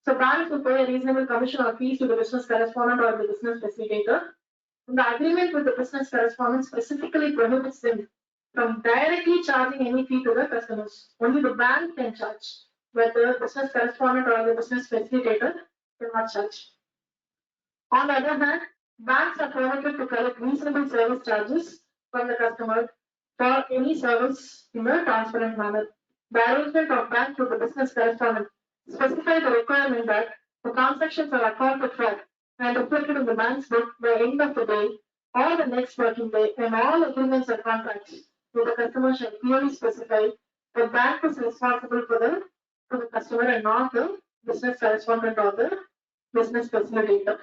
So banks will pay a reasonable commission or fees to the business correspondent or the business facilitator. And the agreement with the business correspondent specifically prohibits them from directly charging any fee to the customers. Only the bank can charge, but the business correspondent or the business facilitator cannot charge. On the other hand, banks are permitted to collect reasonable service charges from the customer for any service in a transparent manner. The arrangement of bank to the business correspondent specify the requirement that the transactions are accounted for and reflected in the bank's book by the end of the day or the next working day, and all agreements or contracts with the customer shall clearly specify the bank is responsible for the customer and not the business correspondent or the business facilitator.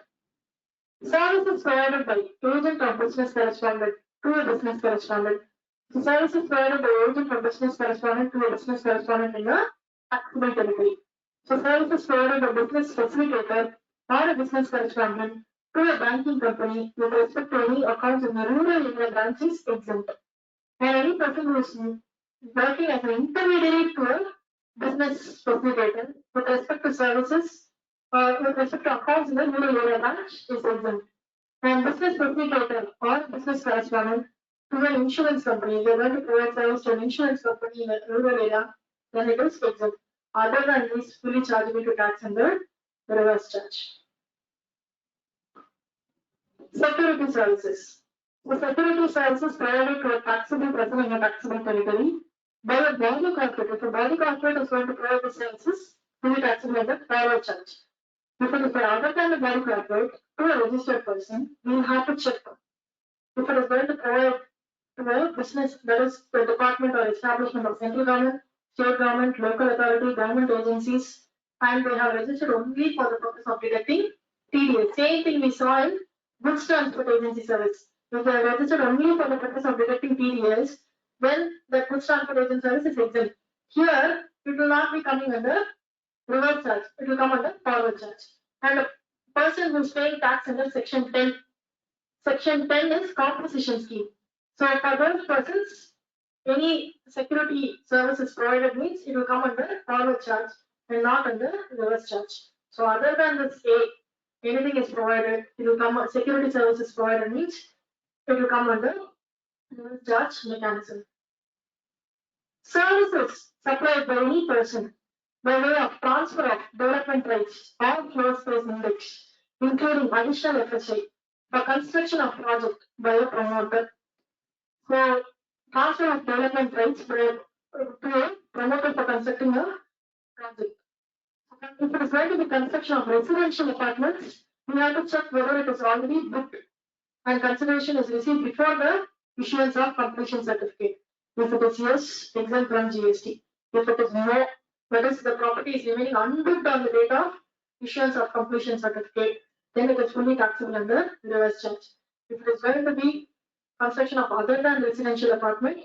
Services provided by agent or business correspondent to a business correspondent. So services provided by agent or business correspondent to a business correspondent in a taxable territory. So services provided by business facilitator or a business correspondent to a banking company with respect to any accounts in the rural area branches exempt. And any person who is working as an intermediary to a business facilitator with respect to services or with respect to accounts in the rural area branch is exempt. And business facilitator or business correspondent to an insurance company, they are going to provide service to an insurance company in a rural area, then it is exempt. Other than this, fully chargeable to tax under the reverse charge. Security services. The security services provided to a taxable person in a taxable territory by a body corporate. If a body corporate is going to provide the services, fully taxable under private charge. If it is other than the body corporate to a registered person, we will have to check. If it is going to provide to a business, that is the department or establishment of central government, state government, local authority, government agencies, and they have registered only for the purpose of detecting TDS. Same thing we saw in goods transport agency service. If they are registered only for the purpose of deducting TDS, then the goods transport agency service is exempt. Here, it will not be coming under reverse charge. It will come under forward charge. And a person who is paying tax under Section 10. Section 10 is composition scheme. So for those persons, any security services provided means it will come under forward charge and not under reverse charge. So other than this A, anything is provided, it will come, security services provided means it will come under reverse charge mechanism. Services supplied by any person by way of transfer of development rights or floor space index, including additional FSI for construction of project by a promoter. So transfer of development rights by to a promoter for constructing a project. If it is going to be construction of residential apartments, we have to check whether it is already booked and consideration is received before the issuance of completion certificate. If it is yes, exempt from GST. If it is no, that is the property is remaining unbooked on the date of issuance of completion certificate, then it is fully taxable under reverse charge. If it is going to be construction of other than residential apartment,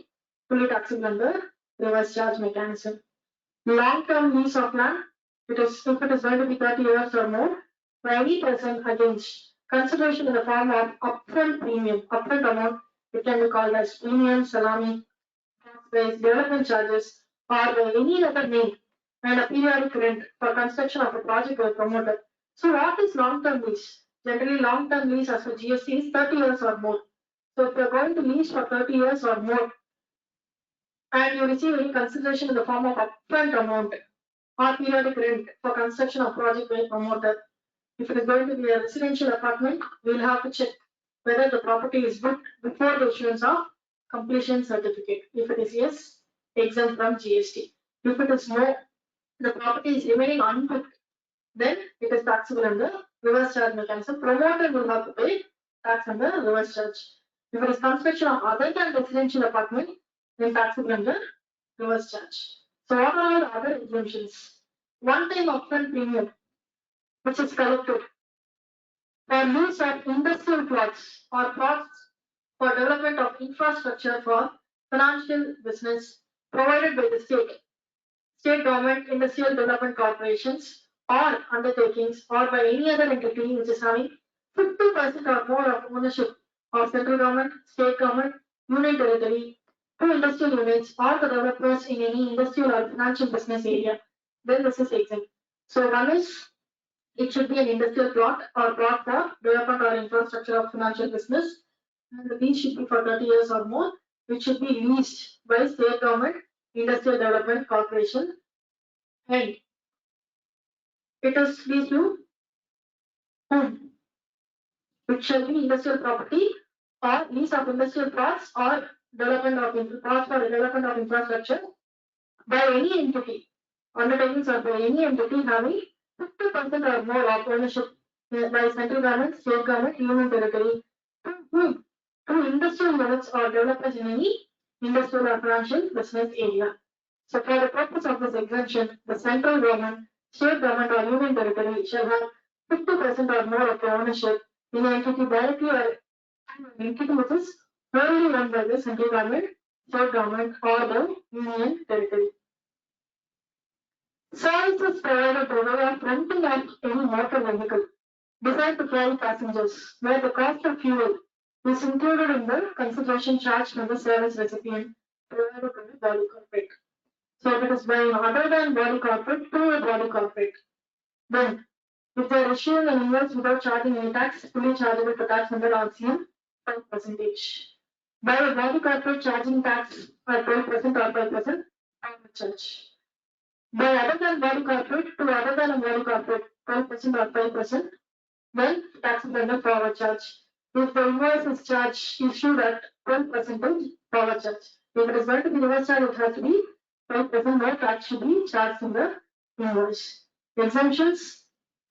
fully taxable under reverse charge mechanism. Long-term lease of land, if it is going to be 30 years or more, by any person against consideration in the form of upfront premium, upfront amount, it can be called as premium, salami, tax-based development charges, or by any other name, and a periodic rent for construction of a project by promoter. So what is long-term lease? Generally, long-term lease as per GST is 30 years or more. So if you are going to lease for 30 years or more, and you receive any consideration in the form of upfront amount or periodic rent for construction of project by promoter, if it is going to be a residential apartment, we will have to check whether the property is booked before the issuance of completion certificate. If it is yes, exempt from GST. If it is no, the property is remaining unbooked, then it is taxable under reverse charge mechanism. Promoter will have to pay tax under reverse charge. If it is construction of other than residential apartment, then taxable under reverse charge. So what are the other exemptions? One-time upfront premium, which is collected for use of industrial plots or plots for development of infrastructure for financial business provided by the state government, industrial development corporations, or undertakings, or by any other entity which is having 50% or more of ownership of central government, state government, union territory, to industrial units, or the developers in any industrial or financial business area, then this is exempt. So one is, it should be an industrial plot or plot for development or infrastructure of financial business, and the lease should be for 30 years or more, which should be leased by state government, industrial development corporation, and it is leased to whom? It shall be industrial property or lease of industrial plots or development of plots for development of infrastructure by any entity, undertakings or by any entity having 50% or more of ownership by central government, state government, union territory, to whom? To industrial units or developers in any industrial or financial business area. So for the purpose of this exemption, the central government, state government or union territory shall have 50% or more of the ownership in an entity directly or an entity which is wholly run by the central government, state government or the union territory. Services provided by way of renting of any motor vehicle designed to carry passengers, where the cost of fuel is included in the consideration charged from the service recipient provided by the body corporate. So if it is by other than body corporate to a body corporate, then if they are issuing an invoice without charging any tax, fully chargeable to tax under RCM 5%. By a body corporate charging tax at 12% or 5%, private charge. By other than body corporate to other than a body corporate, 12% or 5%, then taxable under forward charge. If the invoice is charged issued at 12% forward charge. If it is going to be reverse charge, it has to be 5% more tax should be charged in the invoice. Exemptions,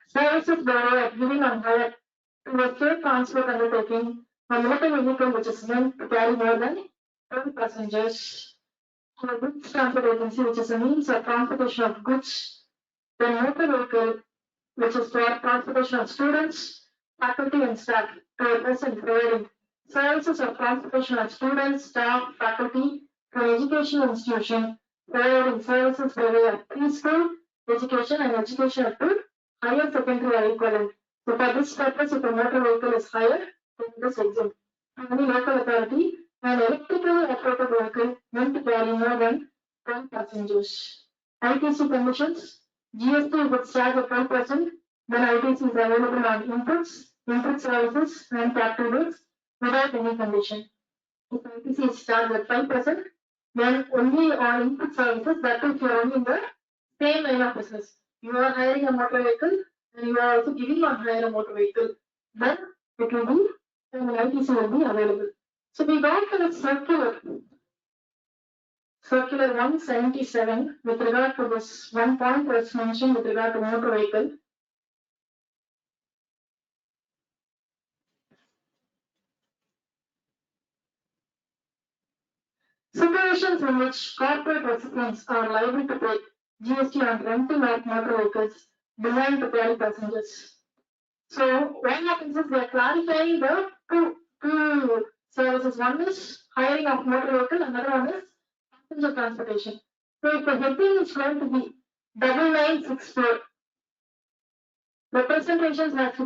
services by way of giving on hire to a state transport undertaking a motor vehicle which is meant to carry more than 12 passengers, to a goods transport agency which is a means of transportation of goods, then motor vehicle which is for transportation of students, faculty and staff to a person providing services of transportation of students, staff, faculty to an educational institution providing services by way of preschool education and education up to higher secondary or equivalent. So for this purpose, if a motor vehicle is hired, then it is exempt. Any local authority, an electrically operated vehicle meant to carry more than 10 passengers. ITC conditions, GST is charged at 12%, then ITC is available on inputs, input services and captive goods without any condition. If ITC is charged at 5%, then only on input services, that is, you are only in the same line of business. You are hiring a motor vehicle and you are also giving on hire a motor vehicle. Then it will be, and ITC will be available. So we got the circular 177 with regard to this one point was mentioned with regard to motor vehicle. Situations in which corporate recipients are liable to pay GST on renting of motor vehicles designed to carry passengers. So what happens is they are clarifying the two services. One is hiring of motor vehicle, another one is passenger transportation. So if the heading is going to be 9964, representations have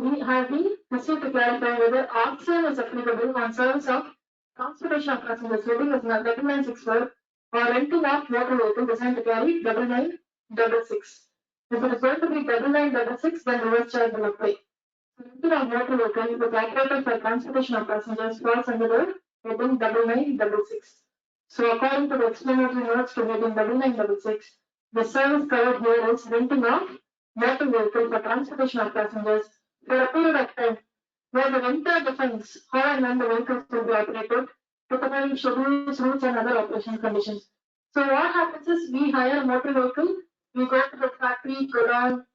been received to clarify whether option is applicable on service of transportation of passengers. Heading is 9964 or renting of motor vehicle designed to carry 9966. If it is going to be 9966, then reverse charge will apply. Renting of motor vehicle is operated for transportation of passengers falls under the heading 9966. So according to the explanatory notes to heading 9966, the service covered here is renting of motor vehicle for transportation of passengers for a period of time where the renter defines how and when the vehicles will be operated, typically schedules, routes and other operation conditions. So what happens is we hire a motor vehicle, we go to the factory, go down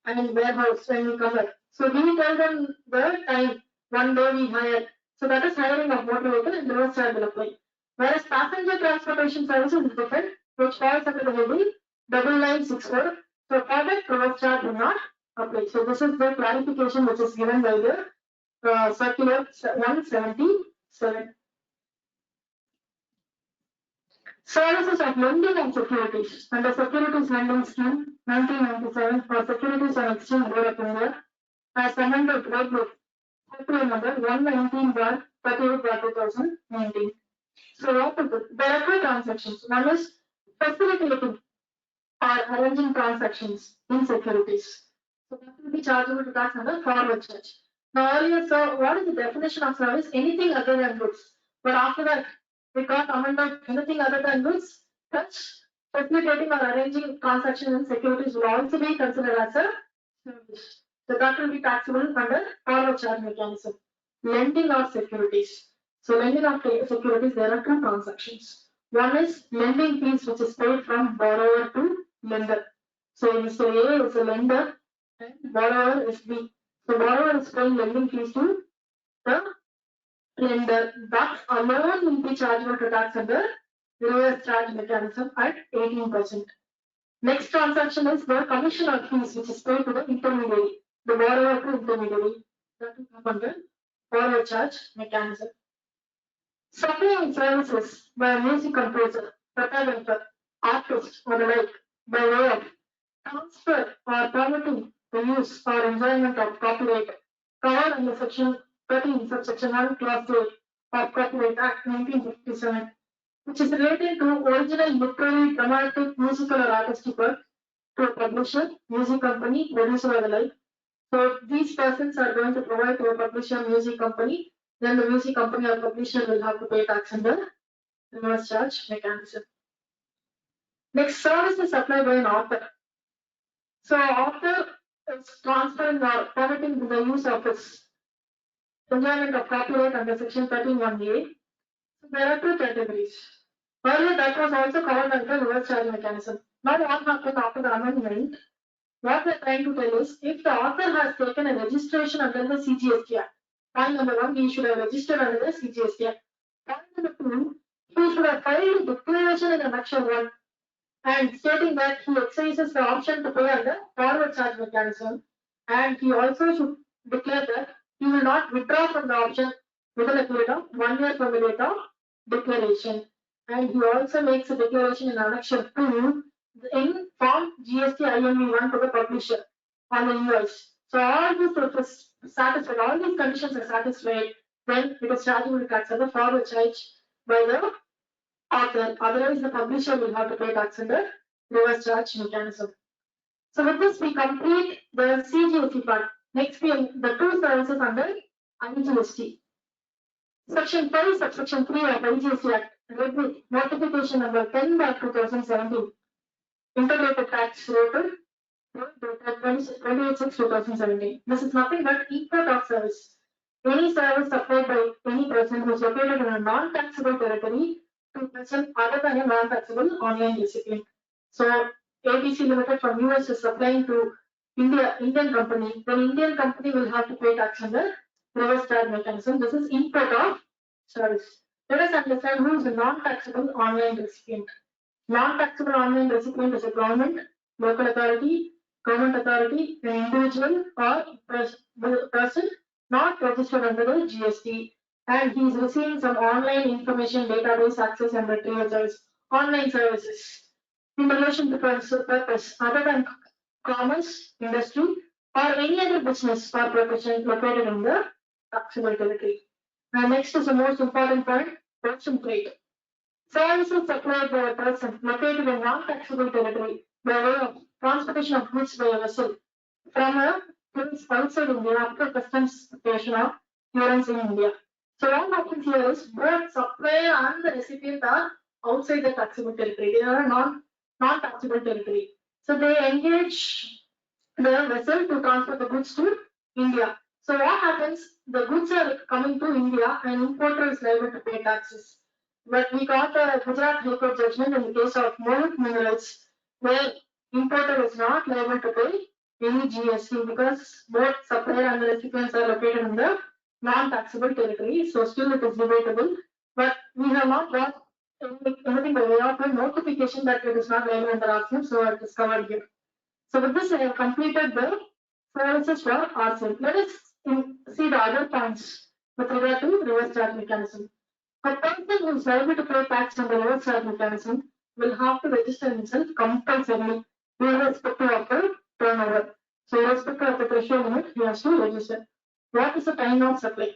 and warehouse when we come back. So we tell them the time, one day we hire. So that is hiring of motor vehicle and reverse charge will apply. Whereas passenger transportation services is different, which falls under the heading 9964. So for that reverse charge will not apply. So this is the clarification which is given by the circular 177. Services of lending and securities under Securities Lending Scheme 1997 for Securities and Exchange Board of India as amended right with circular number 119/38/2019. So what is it? There are two transactions. One is facilitating or arranging transactions in securities. So that will be chargeable to tax under forward charge. Now earlier, so what is the definition of service? Anything other than goods. But after that, we got amended anything other than goods. Such facilitating or arranging transactions in securities will also be considered as a service. So that will be taxable under forward charge mechanism. Lending of securities. So lending of securities, there are two transactions. One is lending fees which is paid from borrower to lender. So Mr. A is a lender and borrower is B. So borrower is paying lending fees to the lender. That alone will be chargeable to tax under reverse charge mechanism at 18%. Next transaction is the commission or fees which is paid to the intermediary, the borrower to intermediary. That will come under forward charge mechanism. Supplying services by a music composer, photographer, artist, or the like, by way of transfer or permitting the use or enjoyment of copyright covered under Section 13, Subsection 1, Clause 8 of Copyright Act 1957, which is related to original literary, dramatic, musical, or artistic work to a publisher, music company, producer, or the like. So these persons are going to provide to a publisher, music company. Then the music company or publisher will have to pay tax under reverse charge mechanism. Next, services supplied by an author. So author is transferring or permitting the use of his enjoyment of copyright under Section 13(1)(a). So there are two categories. Earlier that was also covered under reverse charge mechanism. Now what happened after the amendment? What we are trying to tell is if the author has taken a registration under the CGST Act. Point number 1, he should have registered under the CGST Act. Point number 2, he should have filed a declaration in Annexure 1 and stating that he exercises the option to pay under forward charge mechanism. and he also should declare that he will not withdraw from the option within a period of 1 year from the date of declaration. And he also makes a declaration in Annexure 2 in Form GST IMV 1 to the publisher on the invoice. So all these satisfied, all these conditions are satisfied, then it is chargeable tax as a forward charge by the author. Otherwise, the publisher will have to pay tax under reverse charge mechanism. So with this, we complete the CGST part. Next, we have the two services under IGST. Section 5, subsection 3 of IGST Act, notification number 10/2017, integrated tax rate 28/6/2017. This is nothing but import of service. Any service supplied by any person who is located in a non-taxable territory to a person other than a non-taxable online recipient. So ABC Limited from US is supplying to Indian company, then Indian company will have to pay tax under reverse charge mechanism. This is import of service. Let us understand who is a non-taxable online recipient. Non-taxable online recipient is a government, local authority, government authority, an individual or person not registered under the GST, and he is receiving some online information database access and retrieval service, online services in relation to purpose other than commerce, industry, or any other business or profession located in the taxable territory. And next is the most important point, person trade. Services supplied by a person located in non-taxable territory by way of transportation of goods by a vessel from a place outside India after customs station of clearance in India. So what happens here is both supplier and the recipient are outside the taxable territory. They are non-taxable territory. So they engage the vessel to transfer the goods to India. So what happens? The goods are coming to India and importer is liable to pay taxes. But we got a Gujarat High Court judgment in the case of Moluk Minerals, where importer is not liable to pay any GST because both supplier and the recipients are located in the non-taxable territory. So still it is debatable. But we have not got anything by way of a notification that it is not liable under RCM, so it is covered here. So with this, I have completed the services for RCM. Let us see the other points with regard to reverse charge mechanism. A person who is liable to pay tax on the reverse charge mechanism will have to register himself compulsorily, irrespective of the turnover. So, irrespective of the threshold limit, he has to register. What is the time of supply?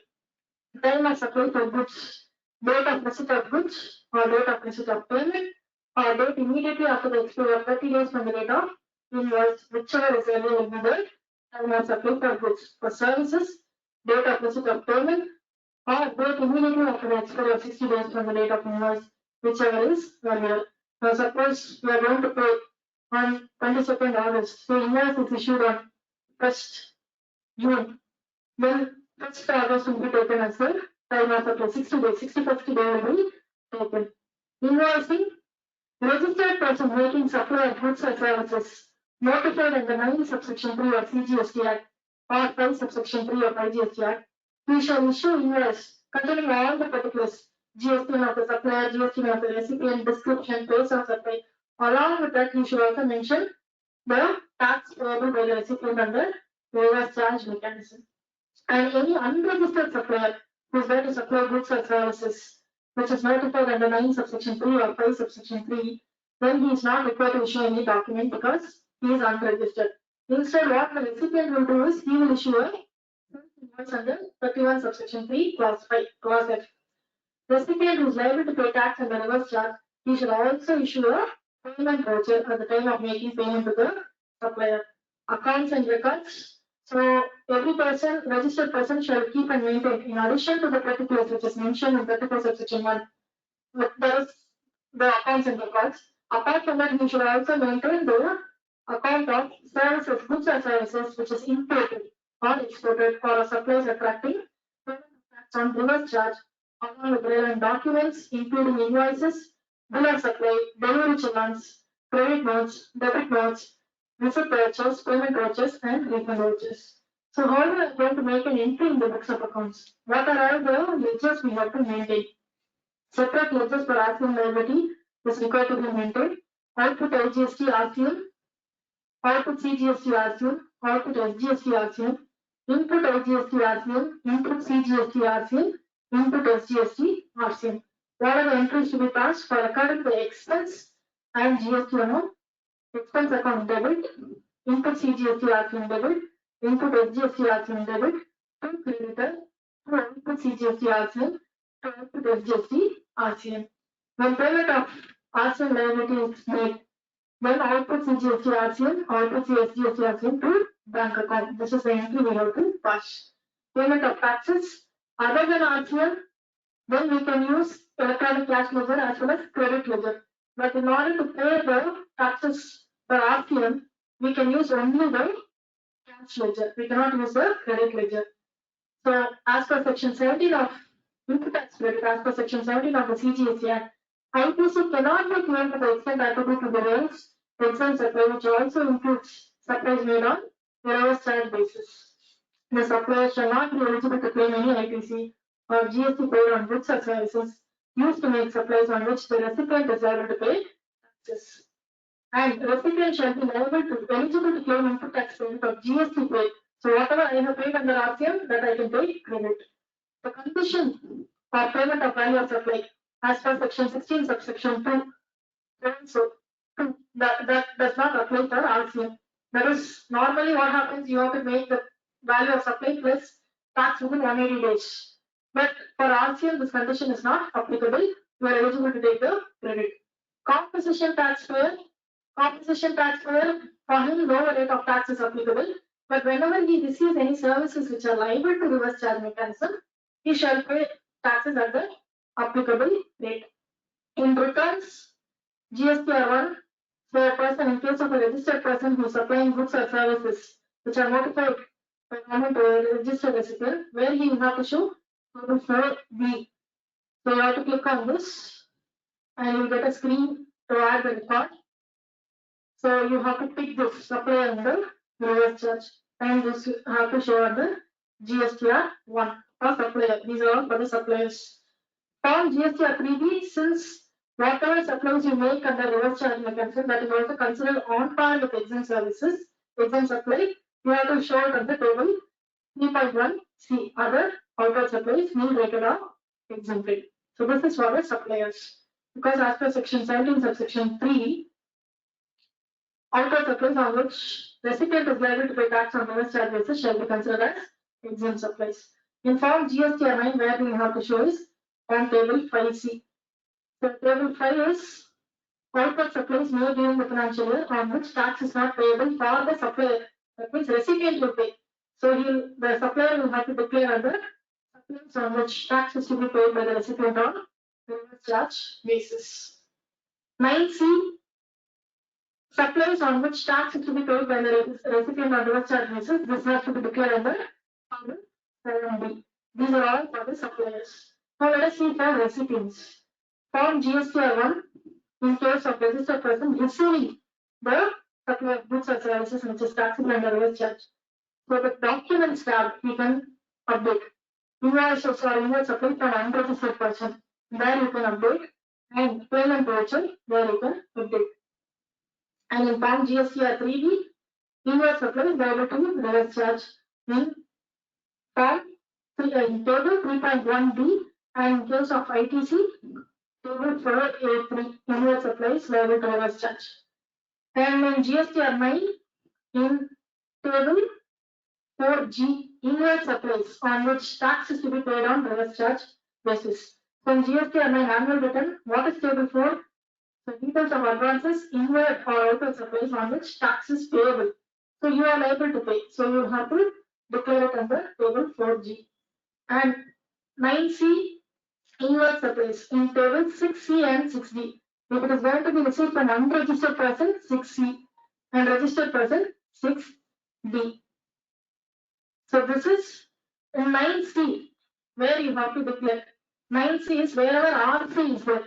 Time of supply for goods, date of receipt of goods, or date of receipt of payment, or date immediately after the expiry of 30 days from the date of invoice, whichever is earlier will be the time of supply for goods. For services, date of receipt of payment, or date immediately after the expiry of 60 days from the date of invoice, whichever is earlier. Now, suppose we are going to pay on 22nd August, so invoice is issued on 1st June. Then 1st August will be taken as the time of supply. 60 days, 61st day will be taken. Invoicing, registered person making supply of goods or services notified under 9 subsection 3 of CGST Act or 5 subsection 3 of IGST Act, we shall issue invoice containing all the particulars, GST of the supplier, GST of the recipient, description, place of supply. Along with that, you should also mention the tax payable by the recipient under reverse charge mechanism. And any unregistered supplier who is there to supply goods or services, which is notified under 9 subsection 3 or 5 subsection 3, then he is not required to issue any document because he is unregistered. Instead, what the recipient will do is he will issue a invoice under 31 subsection 3 clause 5 clause F. Recipient who is liable to pay tax under reverse charge, he should also issue a payment voucher at the time of making payment to the supplier. Accounts and records. So every person, registered person, shall keep and maintain, in addition to the particulars which is mentioned in 34 subsection 1, there is the accounts and records. Apart from that, he should also maintain the account of services, goods or services which is imported or exported or supplies attracting tax on reverse charge, along with relevant documents including invoices, bill of supply, delivery challans, credit notes, debit notes, receipt vouchers, payment vouchers, and refund vouchers. So how are we going to make an entry in the books of accounts? What are all the ledgers we have to maintain? Separate ledgers for RCM liability is required to be maintained. Output IGST RCM output CGST RCM, output SGST RCM, input IGST RCM, input CGST RCM, input SGST RCM. What are the entries to be passed for recording the expense and GST amount? Expense account debit, input CGST RCM debit, input SGST RCM debit, to creditor, to output CGST RCM, to output SGST RCM. When payment of RCM liability is made, then output CGST RCM, output SGST RCM to bank account. This is the entry we have to pass. Payment of taxes other than RCM, then we can use electronic cash ledger as well as credit ledger. But in order to pay the taxes for RCM, we can use only the cash ledger. We cannot use the credit ledger. So, as per section 17 of input tax credit, as per section 17 of the CGST Act, IPC cannot be claimed to the extent attributable to the rates, exam supply, which also includes supplies made on reverse charge basis. The supplier shall not be eligible to claim any IPC or GST paid on goods or services used to make supplies on which the recipient is liable to pay taxes. And recipient shall be eligible to claim input tax credit of GST paid. So whatever I have paid under RCM, that I can take credit. The condition for payment of value of supply, as per section 16 subsection 2, so that does not apply for RCM. That is, normally what happens, you have to make the value of supply plus tax within 180 days. But for RCM, this condition is not applicable. You are eligible to take the credit. Composition taxpayer, for him, lower rate of tax is applicable. But whenever he receives any services which are liable to reverse charge mechanism, he shall pay taxes at the applicable rate. In returns, GSTR1, for a person, in case of a registered person who is supplying goods or services which are notified by government to a registered recipient, where he will have to show table 4B. So you have to click on this and you get a screen to add the record. So you have to pick this supplier under reverse charge, and this you have to show under GSTR1 for supplier. These are all for the suppliers. From GSTR3B, since whatever supplies you make under reverse charge mechanism, that is also considered on par with exempt services, exempt supply, you have to show it on the table 3.1C, other outward supplies nil rated or exempted. So this is for the suppliers. Because as per section 17 subsection 3, outward supplies on which recipient is liable to pay tax on reverse charge basis shall be considered as exempt supplies. In form GSTR9, where we have to show is on table 5C. So table 5 is outward supplies made during the financial year on which tax is not payable for the supplier. That means recipient will pay. So the supplier will have to declare under supplies on which tax is to be paid by the recipient on reverse charge basis. 9C, supplies on which tax is to be paid by the recipient on reverse charge basis. This has to be declared under table 7B. These are all for the suppliers. Now let us see for recipients. Form GSTR1, in case of registered person receiving the supply of goods or services which is taxable under reverse charge. So the documents tab you can update. Invoices or invoice supplied from unregistered person. There you can update, and payment voucher, there you can update. And in form GSTR3B, invoice supplies liable to reverse charge. In form in table 3.1B, and in case of ITC, table 4A3, invoice supplies liable to reverse charge. And in GSTR9, in table 4G, invoice supplies on which tax is to be paid on reverse charge basis. So in GSTR9 annual return, what is table 4? So details of advances, inward or outward supplies on which tax is payable. So you are liable to pay. So you have to declare it under table 4G. And 9C, inward supplies in table 6C and 6D. If it is going to be received from unregistered person, 6C, and registered person, 6D. So this is in 9C, where you have to declare. 9C is wherever RC is there.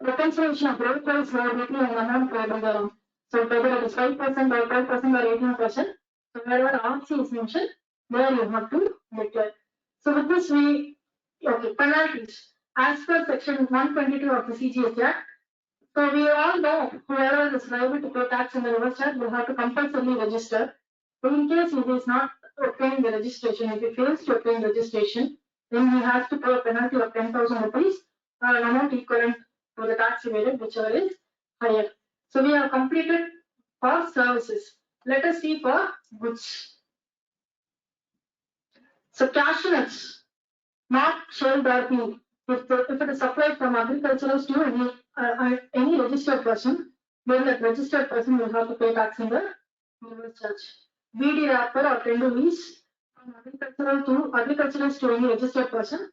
Reconciliation of road price liability and amount payable thereon. So whether it is 5% or 12% or 18%, so wherever RC is mentioned, there you have to declare. So with this penalties. As per section 122 of the CGST Act, So we all know whoever is liable to pay tax in the reverse charge will have to compulsorily register. But in case he is not obtaining the registration, if he fails to obtain registration, then he has to pay a penalty of 10,000 rupees or an amount equivalent to the tax evaded, whichever is higher. So we have completed for services. Let us see for goods. So cashews, not shelled or peeled. If it is supplied from agriculturals to any registered person, then that registered person will have to pay tax in the reverse charge. BD wrapper or tenderleaves from agriculturals to any registered person,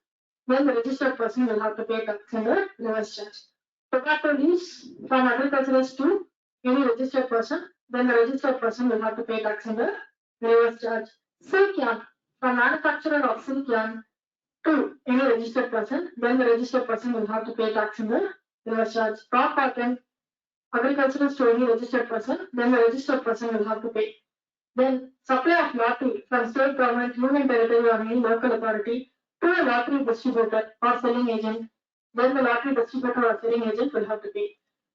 then the registered person will have to pay tax in the reverse charge. Tobacco leaves from agriculturals to any registered person, then the registered person will have to pay tax in the reverse charge. Silk yarn from manufacturer of silk yarn to any registered person, then the registered person will have to pay tax in the reverse charge. Crop patent, agricultural to any registered person, then the registered person will have to pay. Then supply of lottery from state government, union territory or any local authority to a lottery distributor or selling agent, then the lottery distributor or selling agent will have to pay.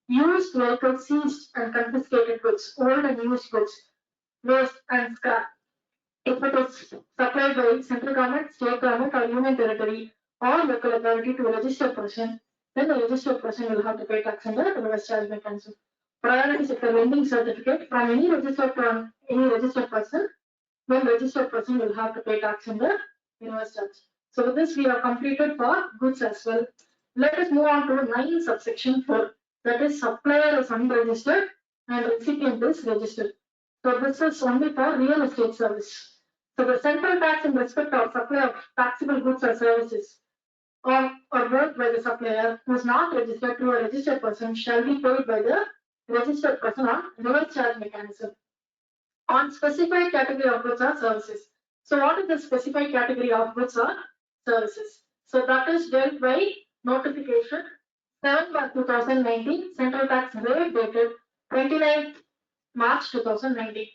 Used vehicles, seized and confiscated goods, old and used goods, waste and scrap. If it is supplied by central government, state government or union territory or local authority to a registered person, then the registered person will have to pay tax under the reverse charge mechanism. Priority sector lending certificate from any registered person, then registered person will have to pay tax in the reverse charge. So with this we have completed for goods as well. Let us move on to 9 subsection 4. That is supplier is unregistered and recipient is registered. So this is only for real estate service. So the central tax in respect of supply of taxable goods or services or worked by the supplier who is not registered to a registered person shall be paid by the registered person on reverse charge mechanism on specified category of goods or services. So what is the specified category of goods or services? So that is dealt by notification 7/2019, central tax rate dated 29th March 2019.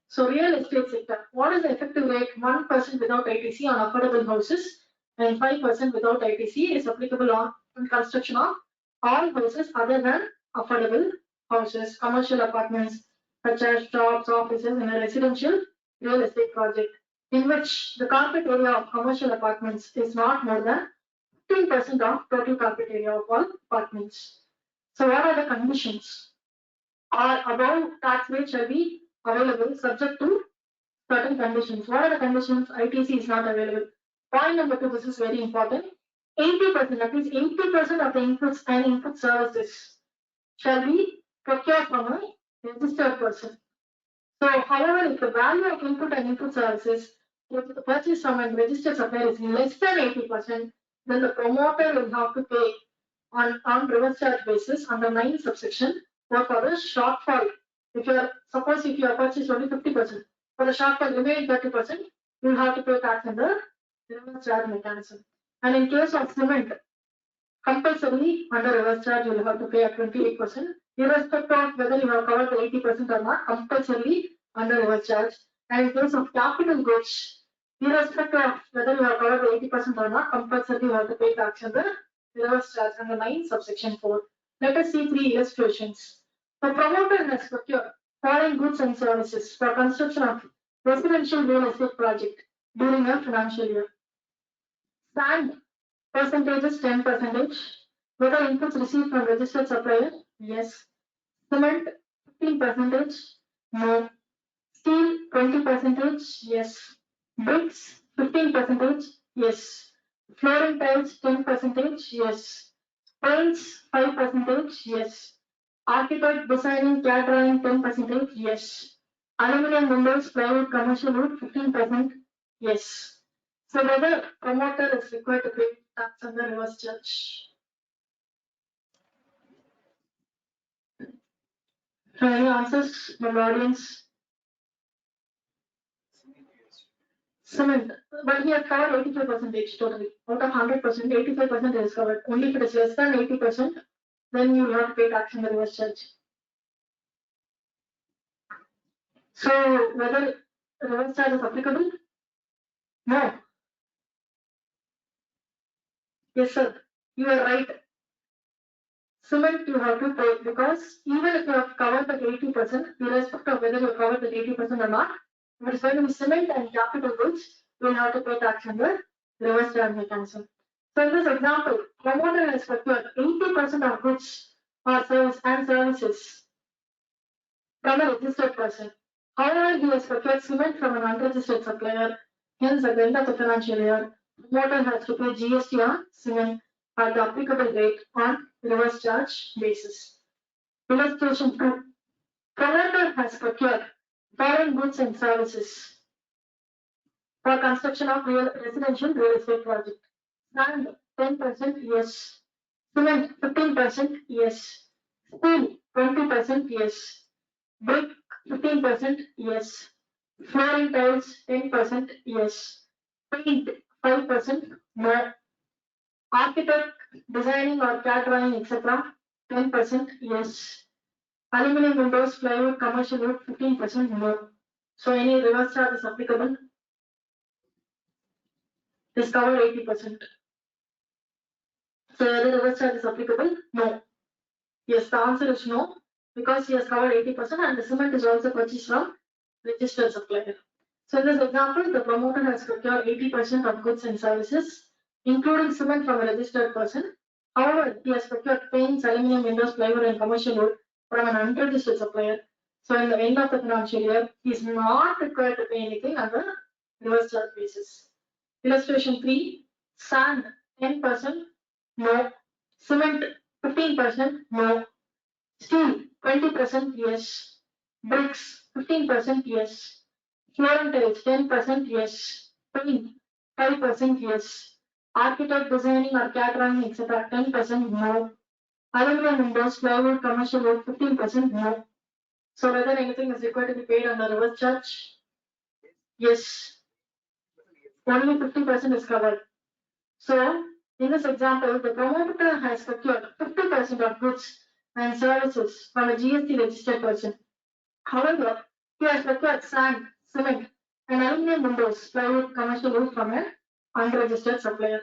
So real estate sector, what is the effective rate? 1% without ITC on affordable houses and 5% without ITC is applicable on construction of all houses other than affordable houses, commercial apartments such as shops, offices in a residential real estate project in which the carpet area of commercial apartments is not more than 15% of total carpet area of all apartments. So what are the conditions? Or above tax rate shall be available subject to certain conditions. What are the conditions? ITC is not available. Point number 2, this is very important. 80%, that means 80% of the inputs and input services shall be procured from a registered person. So, however, if the value of input and input services purchased from a registered supplier is less than 80%, then the promoter will have to pay on reverse charge basis under 9 subsection for the shortfall. If you have purchased only 50%, for the shortfall remaining 30%, you will have to pay tax under the reverse charge mechanism. And in case of cement, compulsorily under reverse charge you will have to pay at 28%, irrespective of whether you have covered the 80% or not, compulsorily under reverse charge. And in case of capital goods, irrespective of whether you have covered the 80% or not, compulsorily you have to pay tax under reverse charge under 9 subsection 4. Let us see 3 illustrations. The promoter has procured foreign goods and services for construction of residential real estate project during a financial year. Sand percentage is 10%. Whether inputs received from registered supplier? Yes. Cement 15%? No. Steel 20%? Yes. Bricks 15%? Yes. Flooring tiles 10%? Yes. Paints 5%? Yes. Architect designing CAD drawing 10%? Yes. Aluminum windows, plywood, commercial wood 15%? Yes. So whether promoter is required to pay tax under reverse charge? So any answers from the audience? Cement, but he has covered 85% totally. Out of 100%, 85% is covered. Only if it is less than 80%, then you will have to pay tax in the reverse charge. So whether reverse charge is applicable? No. Yes, sir. You are right. cement you have to pay, because even if you have covered the 80%, irrespective of whether you have covered the 80% or not, if it is going to be cement and capital goods, you will have to pay tax under reverse charge mechanism. So in this example, promoter has procured 80% of goods or services from a registered person. However, he has procured cement from an unregistered supplier. Hence, at the end of the financial year, promoter has to pay GST on cement at the applicable rate on reverse charge basis. Illustration 2. Promoter has procured foreign goods and services for construction of residential real estate project. Sand 10% yes. Cement 15% yes. Steel 20% yes. Brick 15% yes. Flooring tiles 10% yes. Paint 5% no. Architect, designing or CAD drawing, etc. 10% yes. Aluminum windows, plywood, commercial wood 15% no. So any reverse charge is applicable. Is covered 80%. So the reverse charge is applicable? No. Yes, the answer is no, because he has covered 80% and the cement is also purchased from registered supplier. So in this example, the promoter has procured 80% of goods and services, including cement from a registered person. However, he has procured paints, aluminum windows, plywood, and commercial wood from an unregistered supplier. So in the end of the financial year, he is not required to pay anything on the reverse charge basis. Illustration 3. Sand 10% no. Cement 15% no. Steel 20% yes. Bricks 15% yes. Flooring tiles 10% yes. Paint 5% yes. Architect, designing or CAD drawing, etc. 10% no. Aluminum windows, plywood, commercial wood 15% no. So whether anything is required to be paid on the reverse charge? Yes. Only 50% is covered. So in this example, the promoter has procured 50% of goods and services from a GST registered person. However, he has procured sand, cement, and aluminum windows, plywood, commercial wood from an unregistered supplier.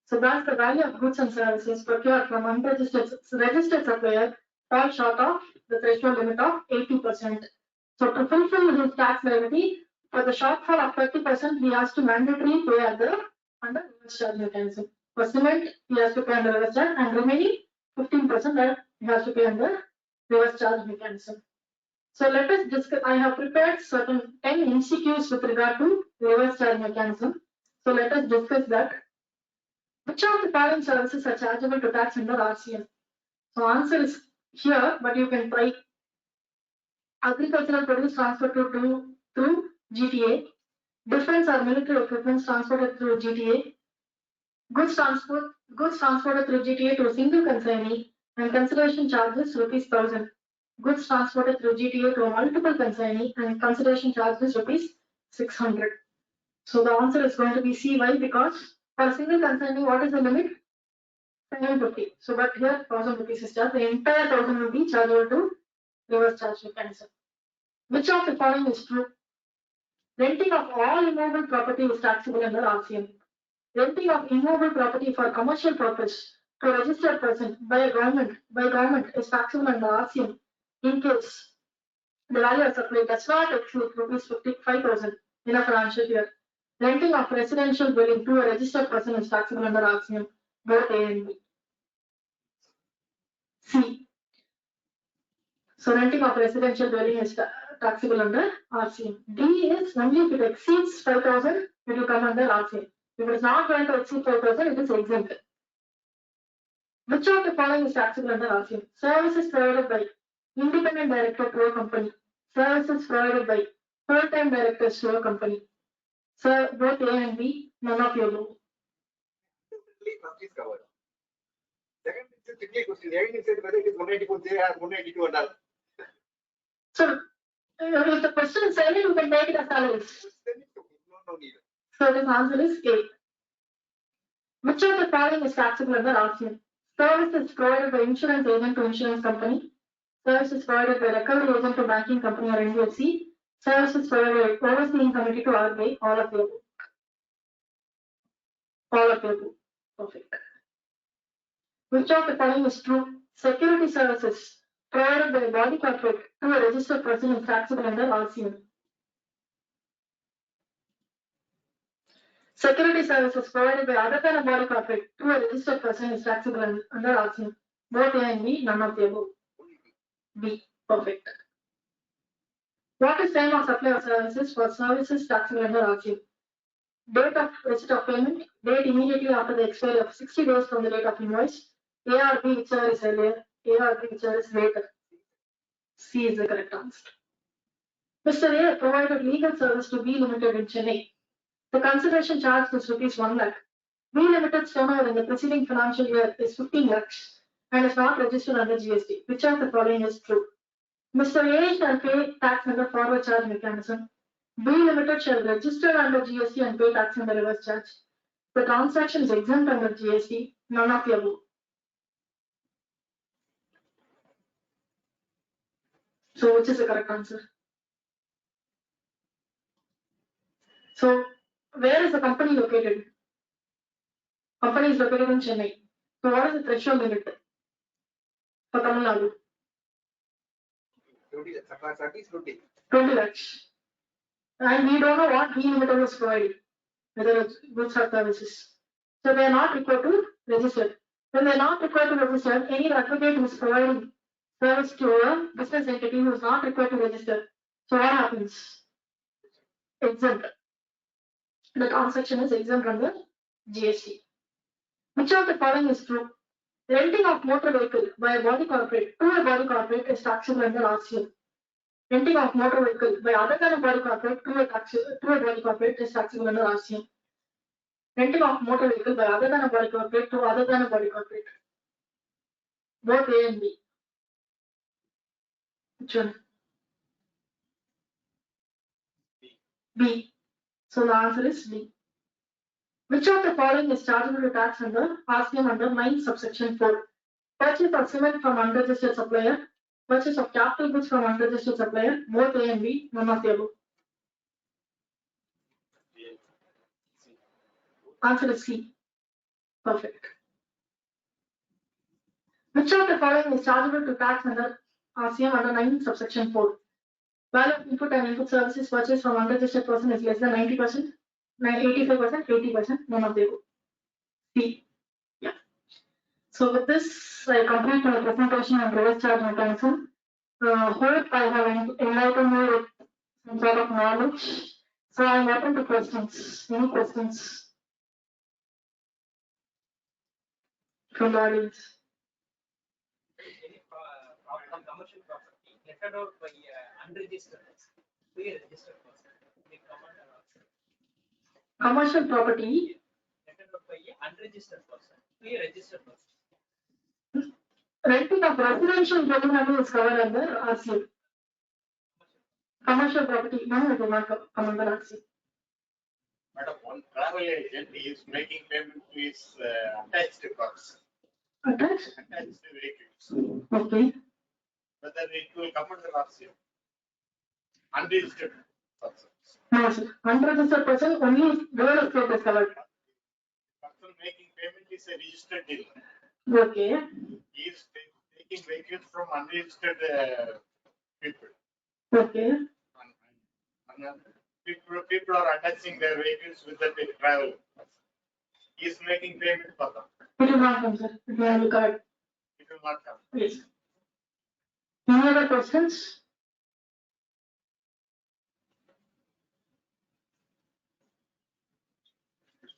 So thus the value of goods and services procured from unregistered registered supplier fall short of the threshold limit of 80%. So to fulfill his tax liability, for the shortfall of 30%, he has to mandatorily pay under reverse charge mechanism. For cement, he has to pay under reverse charge, and remaining 15% that he has to pay under reverse charge mechanism. So let us discuss. I have prepared certain 10 MCQs with regard to reverse charge mechanism. So let us discuss that. Which of the following services are chargeable to tax under RCM? So answer is here, but you can try. Agricultural produce transferred through GTA. Defense or military equipment transported through GTA. Goods transported through GTA to a single consignee, and consideration charges ₹1,000. Goods transported through GTA to a multiple consignee, and consideration charges ₹600. So the answer is going to be C. Why? Because for a single consignee, what is the limit? 750. So but here ₹1,000 is charged. The entire 1,000 will be chargeable to reverse charge mechanism. Which of the following is true? Renting of all immovable property is taxable under RCM. Renting of immovable property for commercial purpose to a registered person by government is taxable under RCM in case the value of supply does not exceed ₹55,000 in a financial year. Renting of residential dwelling to a registered person is taxable under RCM, both A and B. C. So renting of residential dwelling is taxable under RCM. D is only if it exceeds 5,000, it will come under RCM. If it is not going to exceed 5,000, it is exempt. Which of the following is taxable under RCM? Services provided by independent director to a company. Services provided by full-time directors to a company. So both A and B, none of your below. First is covered. Second is a tricky question. Again, it says whether it is 194J or 192 and all. So if the question is silent, you can take it as salaries. Then it's okay. No need. So the answer is A. Which of the following is taxable under RCM? Services provided by insurance agent to insurance company. Services provided by recovery agent to banking company or NBFC. Services provided by overseeing committee to RBI. All of the above. All of the above. Perfect. Which of the following is true? Security services provided by a body corporate to a registered person is taxable under RCM. Security services provided by other than a body corporate to a registered person is taxable under RCM. Both A and B, none of the above. B, perfect. What is time of supply of services for services taxable under RCM? Date of receipt of payment, date immediately after the expiry of 60 days from the date of invoice, A or B, whichever is earlier, A or B, whichever is later. C is the correct answer. Mr. A provided legal service to B Limited in Chennai. The consideration charged is ₹1 lakh. B Limited's turnover in the preceding financial year is 15 lakhs and is not registered under GST. Which of the following is true? Mr. A shall pay tax under forward charge mechanism. B Limited shall register under GST and pay tax under reverse charge. The transaction is exempt under GST. None of the above. So, which is the correct answer? So, where is the company located? Company is located in Chennai. So, what is the threshold limit for Tamil Nadu? 20 lakhs. And we don't know what B Limited was providing, whether it's goods or services. So, they are not required to register. When they are not required to register, any advocate who is providing service to a business entity who is not required to register. So, what happens? Exempt. The transaction is exempt under GST. Which of the following is true? Renting of motor vehicle by a body corporate to a body corporate is taxable under RCM. Renting of motor vehicle by other than a body corporate to a body corporate is taxable under RCM. Renting of motor vehicle by other than a body corporate to other than a body corporate. Both A and B. Which one? B. So the answer is B. Which of the following is chargeable to tax under RCM under 9 subsection 4? Purchase of cement from unregistered supplier, purchase of capital goods from unregistered supplier, both A and B, none of the above. Answer is C. Perfect. Which of the following is chargeable to tax under RCM under 9 subsection 4? Value of input and input services purchased from unregistered person is less than 90%, 85%, 80%, none of the above. C. Yeah. So with this, I complete my presentation on reverse charge mechanism. Hope I have enlightened you with some sort of knowledge. So I'm open to questions. Any questions from the audience? Commercial property lettered out by unregistered person, pre-registered person. They come under RCM. Commercial property Lettered out by unregistered person, pre-registered person. renting of residential building is covered under RCM. Commercial property, no, it will not come under RCM. Madam, one travel agent is making payment to his attached cars, Attached? attached vehicles. Okay. Whether it will come under RCM. Unregistered persons. No, sir. Unregistered person, only real estate is covered. Person making payment is a registered dealer. Okay. He is taking vehicles from unregistered people. Okay. And people are attaching their vehicles with the travel. He is making payment for them. It will not come, sir. It will be covered. It will not come. Yes. Any other questions?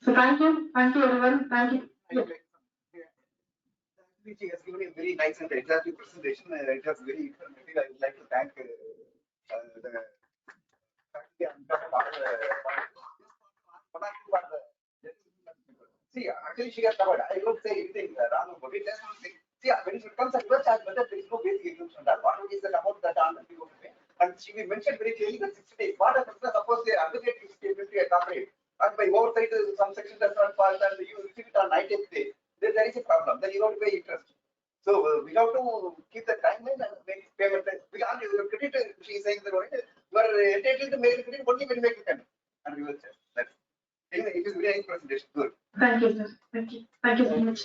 So thank you everyone. Thank you. Yeah. She has given a very nice and exhaustive presentation. It was very informative. I would like to thank the faculty and see, actually she has covered. I don't say anything wrong about it. Just one thing. See, when it comes to reverse charge method, there is no basic exemption that. What is the amount that people to pay? And she mentioned very clearly that 60 days. What happens? Suppose the advocate is able to accommodate, and by oversight some section does not pass, and you receive it on 90th day. Then there is a problem. Then you have to pay interest. So we have to keep the timeline and make payment. Because your credit, she is saying that you are entitled to make credit only when you make the payment. And reverse charge. That's anyway, it is very nice presentation. Good. Thank you, sir. Thank you. Thank you so much.